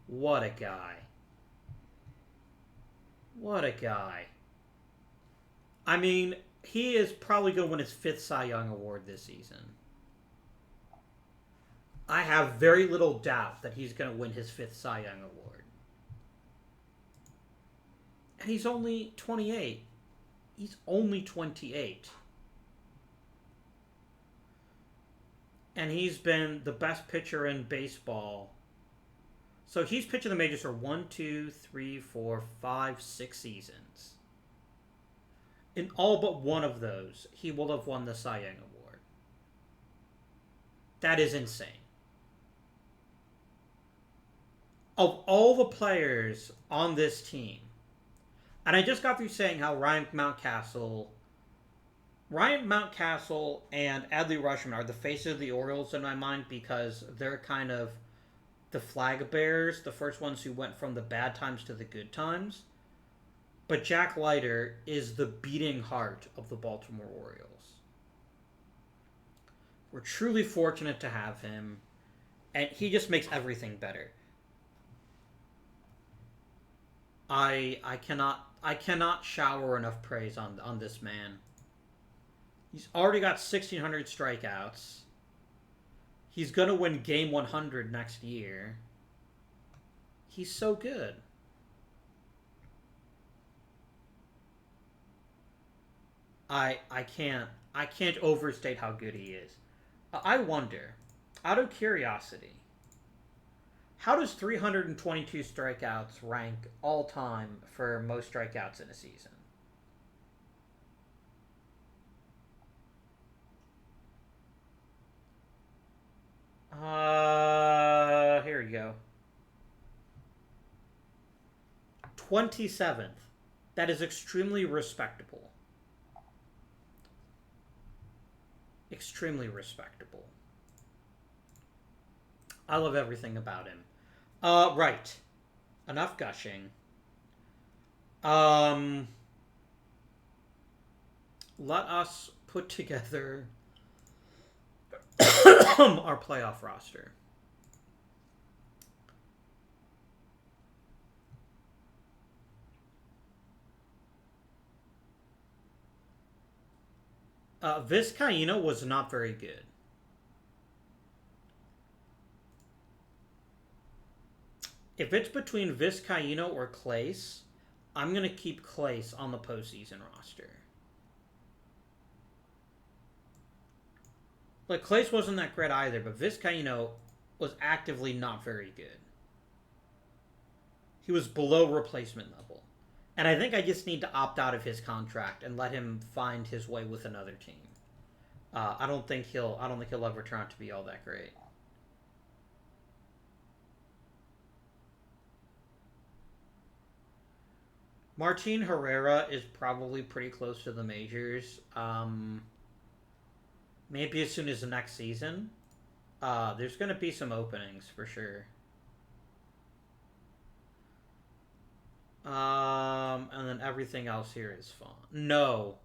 What a guy. What a guy. I mean, he is probably going to win his 5th Cy Young Award this season. I have very little doubt that he's going to win his 5th Cy Young Award. And he's only 28. He's only 28. And he's been the best pitcher in baseball. So he's pitching the majors for 1, 2, 3, 4, 5, 6 seasons. In all but one of those, he will have won the Cy Young Award. That is insane. Of all the players on this team, and I just got through saying how Ryan Mountcastle and Adley Rutschman are the faces of the Orioles in my mind, because they're kind of the flag bearers, the first ones who went from the bad times to the good times. But Jack Leiter is the beating heart of the Baltimore Orioles. We're truly fortunate to have him, and he just makes everything better. I cannot shower enough praise on this man. He's already got 1,600 strikeouts. He's going to win Game 100 next year. He's so good. I can't overstate how good he is. I wonder, out of curiosity, how does 322 strikeouts rank all time for most strikeouts in a season? Here you go. 27th. That is extremely respectable. Extremely respectable. I love everything about him. Right. Enough gushing. Let us put together our playoff roster. Vizcaíno was not very good. If it's between Vizcaíno or Clace, I'm going to keep Clace on the postseason roster. Like, Clace wasn't that great either, but Vizcaíno was actively not very good. He was below replacement level. And I think I just need to opt out of his contract and let him find his way with another team. I don't think he'll ever turn out to be all that great. Martin Herrera is probably pretty close to the majors. Maybe as soon as the next season. There's going to be some openings for sure. And then everything else here is fun. No.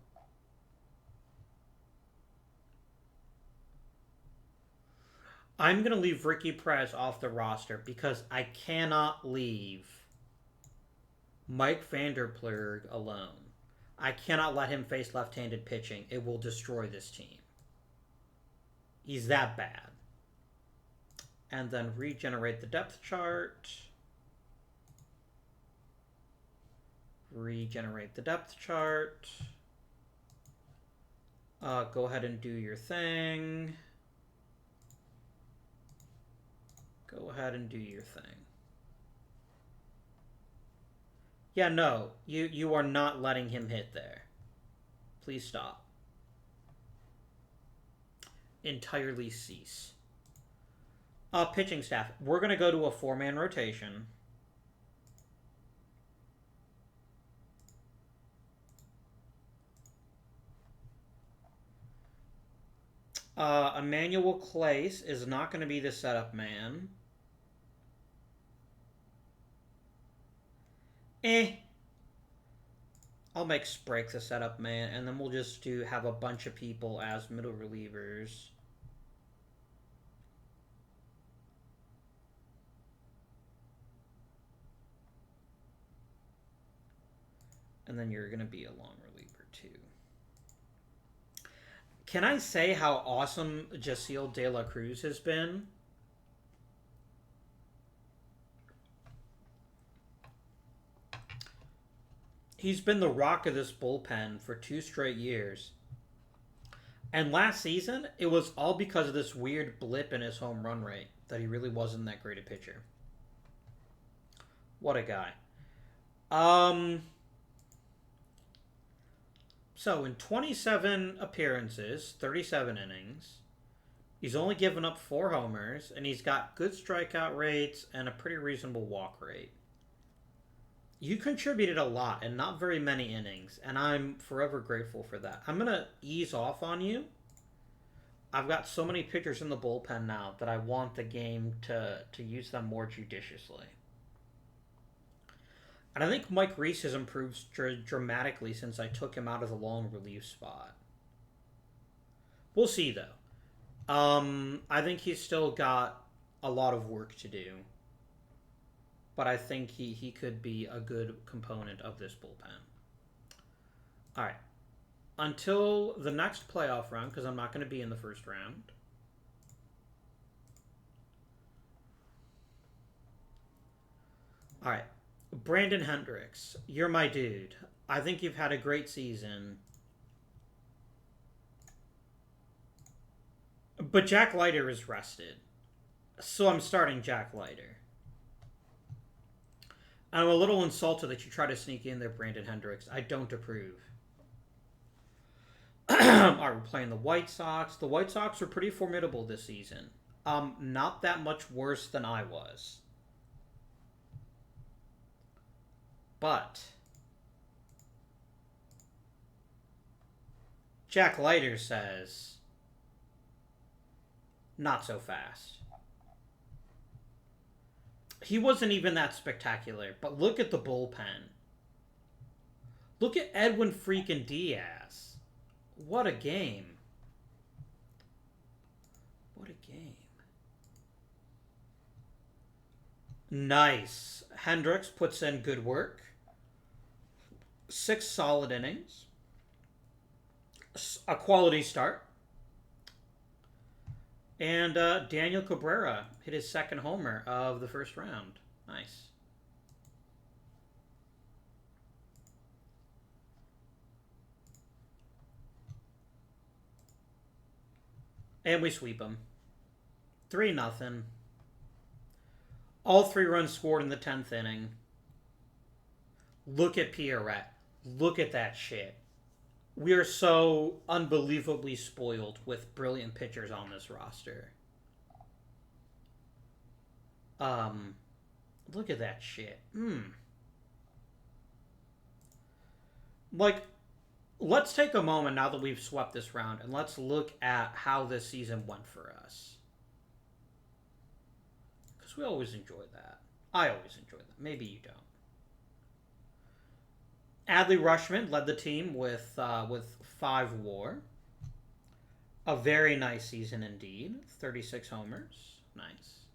I'm going to leave Ricky Perez off the roster because I cannot leave Mike Vanderplug alone. I cannot let him face left-handed pitching. It will destroy this team. He's that bad. And then regenerate the depth chart. Regenerate the depth chart. Go ahead and do your thing. Go ahead and do your thing. Yeah, no. You are not letting him hit there. Please stop. Entirely cease. Pitching staff. We're going to go to a 4-man rotation. Emmanuel Clace is not going to be the setup man. I'll make Sprake the setup man, and then we'll just have a bunch of people as middle relievers. And then you're going to be a long reliever, too. Can I say how awesome Jaciel De La Cruz has been? He's been the rock of this bullpen for 2 straight years. And last season, it was all because of this weird blip in his home run rate, that he really wasn't that great a pitcher. What a guy. So, in 27 appearances, 37 innings, he's only given up 4 homers, and he's got good strikeout rates and a pretty reasonable walk rate. You contributed a lot and not very many innings, and I'm forever grateful for that. I'm going to ease off on you. I've got so many pitchers in the bullpen now that I want the game to use them more judiciously. And I think Mike Reese has improved dramatically since I took him out of the long relief spot. We'll see, though. I think he's still got a lot of work to do. But I think he could be a good component of this bullpen. All right. Until the next playoff round, because I'm not going to be in the first round. All right. Brandon Hendricks, you're my dude. I think you've had a great season. But Jack Leiter is rested. So I'm starting Jack Leiter. I'm a little insulted that you try to sneak in there, Brandon Hendricks. I don't approve. All right, we're playing the White Sox. The White Sox are pretty formidable this season. Not that much worse than I was. But Jack Leiter says, not so fast. He wasn't even that spectacular, but look at the bullpen. Look at Edwin freaking Diaz. What a game. What a game. Nice. Hendricks puts in good work. 6 solid innings. A quality start. And Daniel Cabrera hit his second homer of the first round. Nice. And we sweep them. 3-0. All 3 runs scored in the 10th inning. Look at Pierrette. Look at that shit. We are so unbelievably spoiled with brilliant pitchers on this roster. Look at that shit. Like, let's take a moment now that we've swept this round and let's look at how this season went for us. Because we always enjoy that. I always enjoy that. Maybe you don't. Adley Rutschman led the team with 5 WAR. A very nice season indeed. 36 homers. Nice.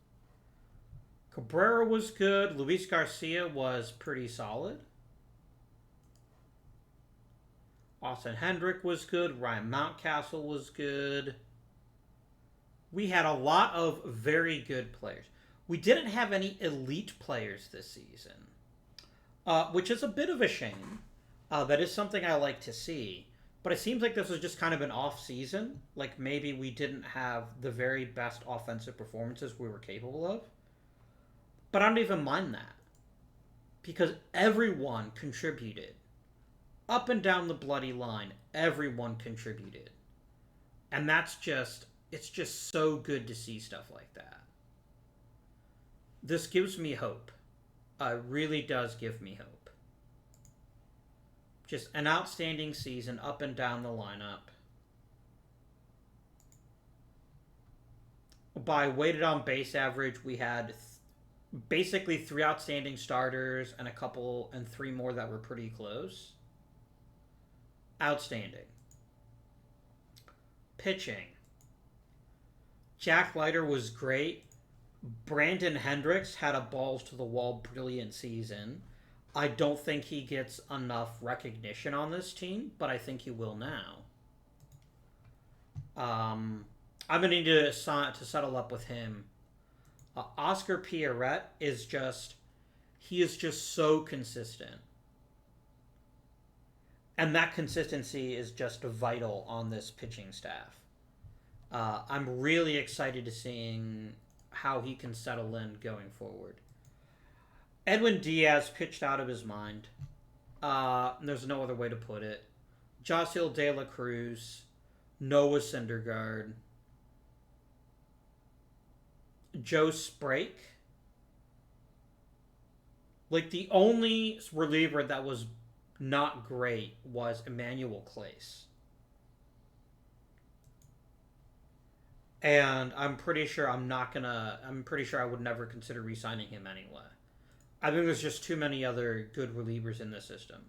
Cabrera was good. Luis Garcia was pretty solid. Austin Hendrick was good. Ryan Mountcastle was good. We had a lot of very good players. We didn't have any elite players this season, which is a bit of a shame. That is something I like to see. But it seems like this was just kind of an off season. Like maybe we didn't have the very best offensive performances we were capable of. But I don't even mind that. Because everyone contributed. Up and down the bloody line, everyone contributed. And that's just, it's just so good to see stuff like that. This gives me hope. It really does give me hope. Just an outstanding season up and down the lineup. By weighted on base average, we had basically 3 outstanding starters and 3 more that were pretty close. Outstanding. Pitching. Jack Leiter was great. Brandon Hendricks had a balls to the wall brilliant season. I don't think he gets enough recognition on this team, but I think he will now. I'm going to need to settle up with him. Oscar Pierrette is just so consistent. And that consistency is just vital on this pitching staff. I'm really excited to seeing how he can settle in going forward. Edwin Diaz pitched out of his mind. There's no other way to put it. Josiel De La Cruz, Noah Syndergaard, Joe Sprake. Like, the only reliever that was not great was Emmanuel Clace. And I'm pretty sure I would never consider re-signing him anyway. I think there's just too many other good relievers in this system.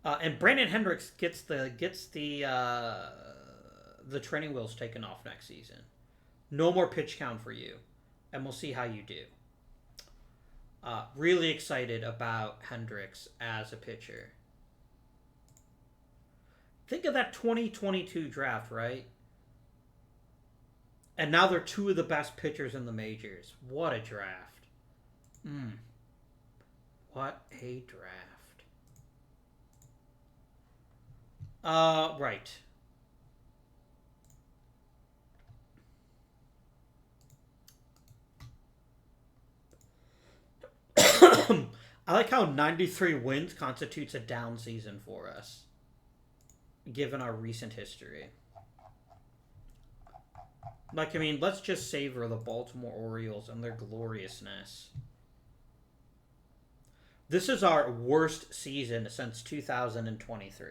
And Brandon Hendricks gets the training wheels taken off next season. No more pitch count for you. And we'll see how you do. Really excited about Hendricks as a pitcher. Think of that 2022 draft, right? And now they're 2 of the best pitchers in the majors. What a draft. What a draft. Right. I like how 93 wins constitutes a down season for us, given our recent history. Like, I mean, let's just savor the Baltimore Orioles and their gloriousness. This is our worst season since 2023.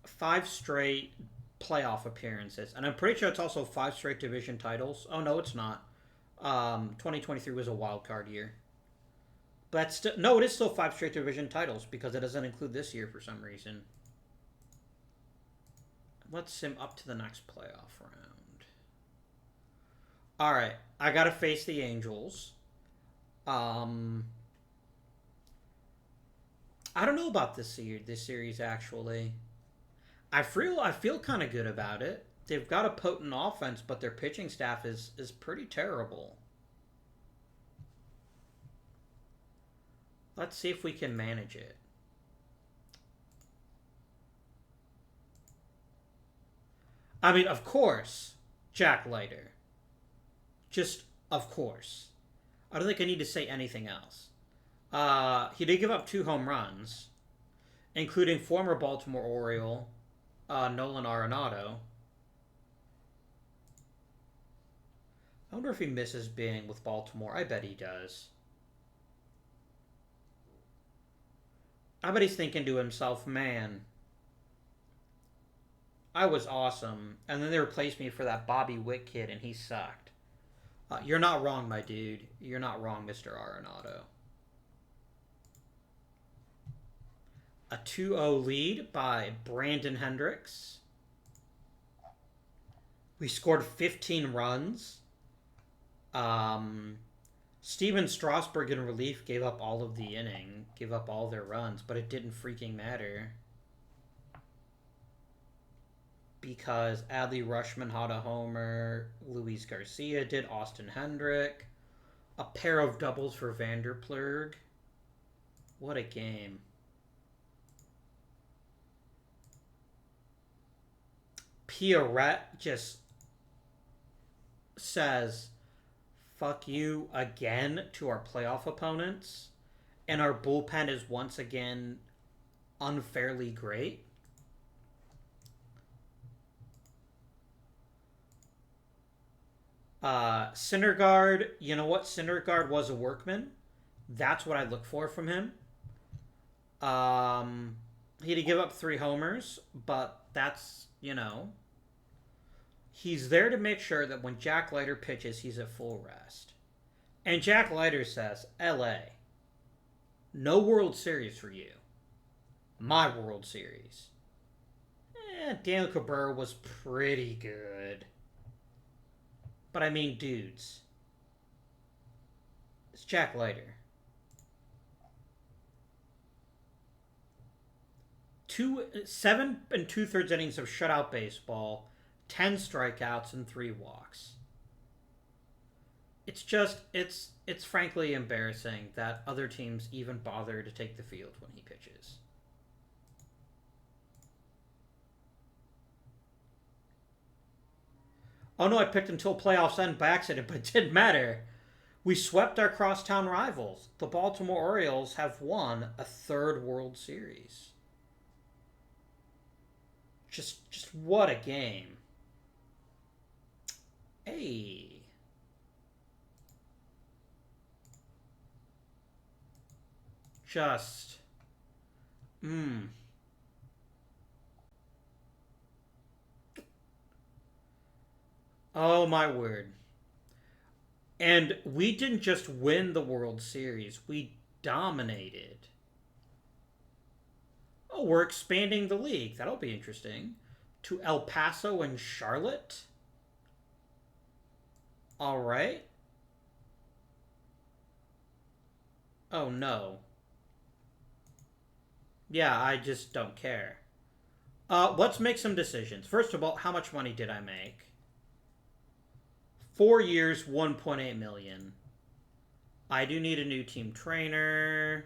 5 straight playoff appearances. And I'm pretty sure it's also 5 straight division titles. Oh, no, it's not. 2023 was a wild card year. But no, it is still 5 straight division titles because it doesn't include this year for some reason. Let's sim up to the next playoff round. All right, I gotta face the Angels. I don't know about this series actually. I feel kind of good about it. They've got a potent offense, but their pitching staff is pretty terrible. Let's see if we can manage it. I mean, of course, Jack Leiter. Just, of course. I don't think I need to say anything else. He did give up 2 home runs, including former Baltimore Oriole, Nolan Arenado. I wonder if he misses being with Baltimore. I bet he does. I bet he's thinking to himself, man, I was awesome, and then they replaced me for that Bobby Witt kid, and he sucked. You're not wrong, my dude. You're not wrong, Mr. Arenado. A 2-0 lead by Brandon Hendricks. We scored 15 runs. Steven Strasburg in relief gave up all of the inning, gave up all their runs, but it didn't freaking matter. Because Adley Rutschman had a homer, Luis Garcia did, Austin Hendrick, a pair of doubles for Vanderplurg. What a game. Pierrette just says, fuck you again to our playoff opponents, and our bullpen is once again unfairly great. Syndergaard, you know what? Syndergaard was a workman. That's what I look for from him. He did give up 3 homers, but that's, you know, he's there to make sure that when Jack Leiter pitches, he's at full rest. And Jack Leiter says, LA, no World Series for you. My World Series. Daniel Coburn was pretty good. But I mean, dudes. It's Jack Leiter. 7 2/3 innings of shutout baseball, 10 strikeouts, and 3 walks. It's just, it's frankly embarrassing that other teams even bother to take the field when he pitches. Oh no, I picked until playoffs end by accident, but it didn't matter. We swept our crosstown rivals. The Baltimore Orioles have won a 3rd World Series. Just what a game. Hey. Just. Oh my word. And we didn't just win the World Series, we dominated. Oh, we're expanding the league. That'll be interesting. To El Paso and Charlotte. All right. Oh no. Yeah, I just don't care. Let's make some decisions. First of all, how much money did I make? 4 years, $1.8 million. I do need a new team trainer.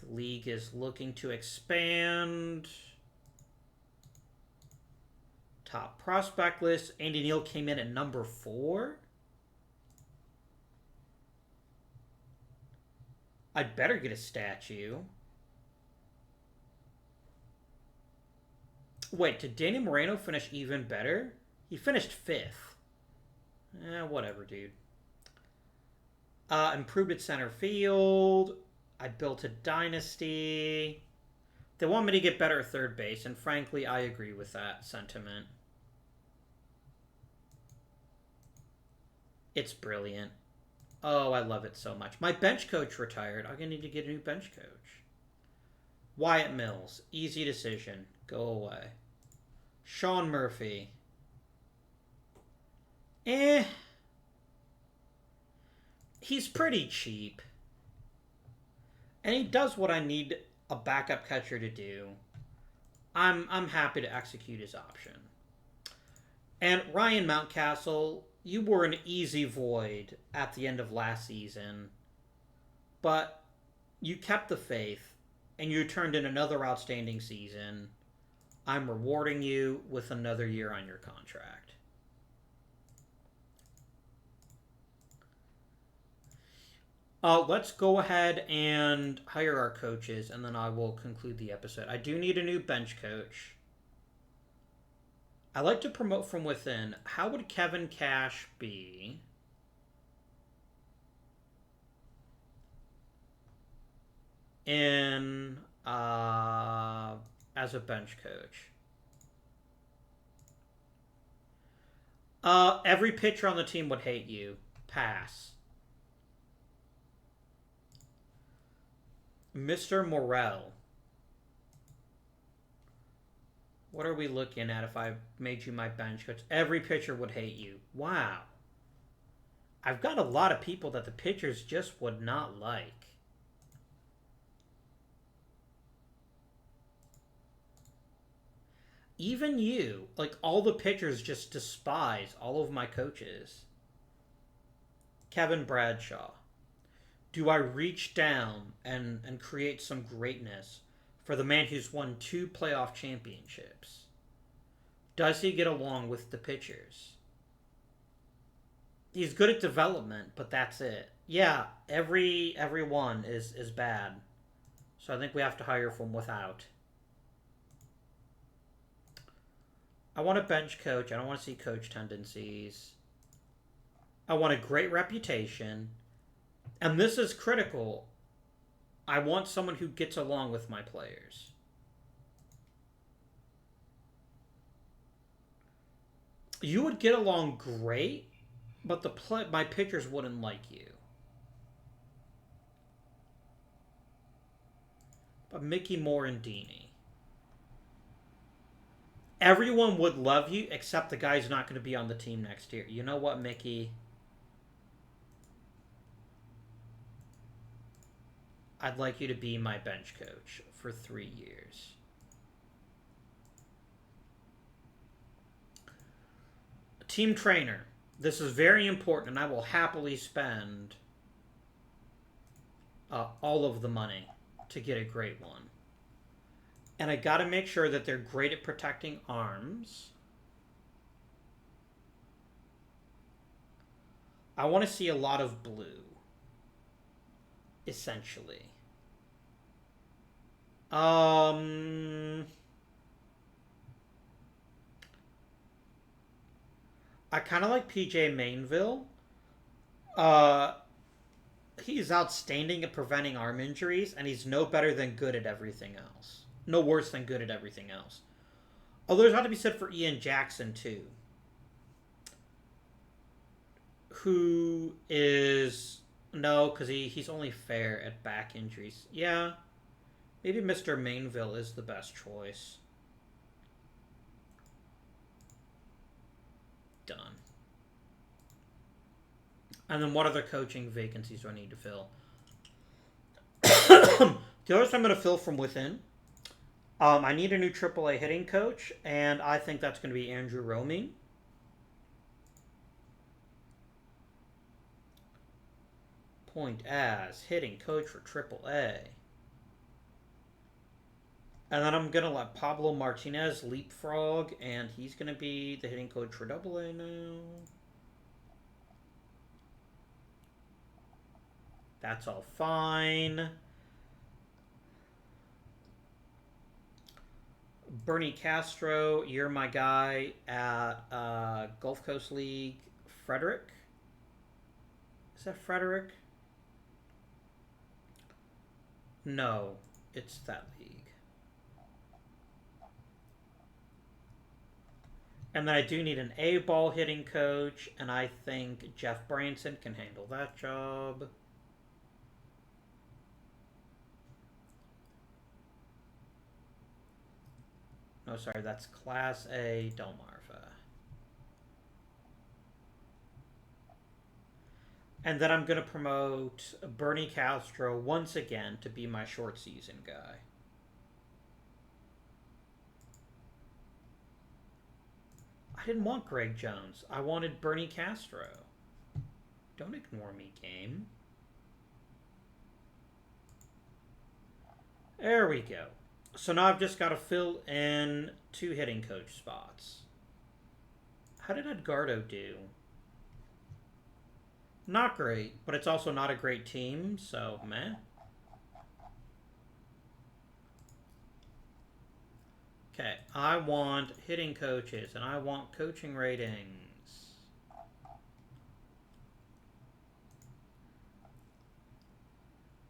The league is looking to expand. Top prospect list. Andy Neal came in at number 4. I'd better get a statue. Wait, did Danny Moreno finish even better? He finished 5th. Whatever, dude. Improved at center field. I built a dynasty. They want me to get better at third base, and frankly, I agree with that sentiment. It's brilliant. Oh, I love it so much. My bench coach retired. I'm going to need to get a new bench coach. Wyatt Mills. Easy decision. Go away. Sean Murphy. He's pretty cheap. And he does what I need a backup catcher to do. I'm happy to execute his option. And Ryan Mountcastle, you were an easy void at the end of last season. But you kept the faith, and you turned in another outstanding season. I'm rewarding you with another year on your contract. Let's go ahead and hire our coaches, and then I will conclude the episode. I do need a new bench coach. I like to promote from within. How would Kevin Cash be? In as a bench coach. Every pitcher on the team would hate you. Pass. Mr. Morel. What are we looking at if I made you my bench coach? Every pitcher would hate you. Wow. I've got a lot of people that the pitchers just would not like. Even you. Like, all the pitchers just despise all of my coaches. Kevin Bradshaw. Do I reach down and create some greatness for the man who's won 2 playoff championships? Does he get along with the pitchers? He's good at development, but that's it. Yeah, every one is bad. So I think we have to hire from without. I want a bench coach. I don't want to see coach tendencies. I want a great reputation. And this is critical. I want someone who gets along with my players. You would get along great, but my pitchers wouldn't like you. But Mickey Morandini. Everyone would love you except the guy's not going to be on the team next year. You know what, Mickey? I'd like you to be my bench coach for 3 years. Team trainer. This is very important, and I will happily spend all of the money to get a great one. And I got to make sure that they're great at protecting arms. I want to see a lot of blue. Essentially. I kind of like PJ Mainville. He's outstanding at preventing arm injuries, and he's no better than good at everything else. No worse than good at everything else. Although there's got to be said for Ian Jackson, too. Who is... No, because he's only fair at back injuries. Yeah. Maybe Mr. Mainville is the best choice. Done. And then what other coaching vacancies do I need to fill? The others I'm going to fill from within. I need a new AAA hitting coach, and I think that's going to be Andrew Romy. Point as hitting coach for AAA. And then I'm going to let Pablo Martinez leapfrog, and he's going to be the hitting coach for AA now. That's all fine. Bernie Castro, you're my guy at Gulf Coast League. Frederick? Is that Frederick? No, it's that league. And then I do need an A-ball hitting coach, and I think Jeff Branson can handle that job. No, sorry, that's Class A Delmarva. And then I'm going to promote Bernie Castro once again to be my short season guy. I didn't want Greg Jones. I wanted Bernie Castro. Don't ignore me, game. There we go. So now I've just got to fill in 2 hitting coach spots. How did Edgardo do? Not great, but it's also not a great team, so meh. Okay, I want hitting coaches, and I want coaching ratings.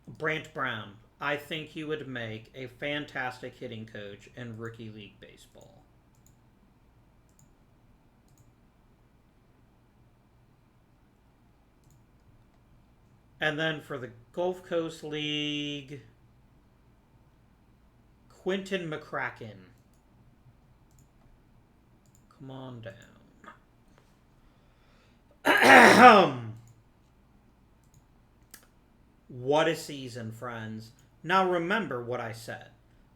Brant Brown. I think you would make a fantastic hitting coach in Rookie League Baseball. And then for the Gulf Coast League, Quentin McCracken. Come on down. What a season, friends. Now remember what I said.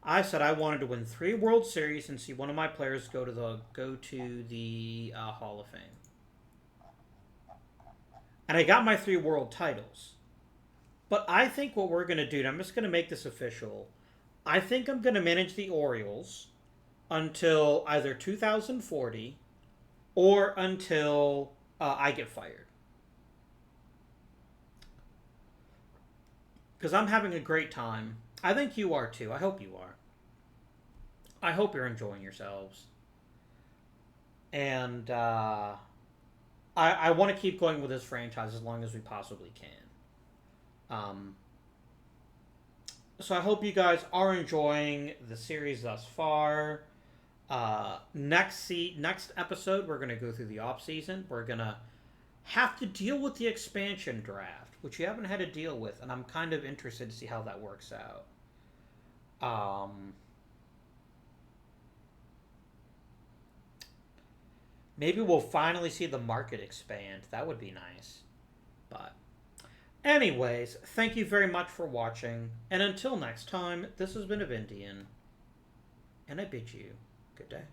I said I wanted to win 3 World Series and see one of my players go to the Hall of Fame. And I got my 3 world titles. But I think what we're going to do, and I'm just going to make this official, I think I'm going to manage the Orioles until either 2040 or until I get fired. Because I'm having a great time. I think you are too. I hope you are. I hope you're enjoying yourselves. And I want to keep going with this franchise as long as we possibly can. So I hope you guys are enjoying the series thus far. Next episode, we're going to go through the off season. We're going to have to deal with the expansion draft, which you haven't had to deal with, and I'm kind of interested to see how that works out. Maybe we'll finally see the market expand. That would be nice. But anyways, thank you very much for watching, and until next time, this has been Avindian, and I bid you good day.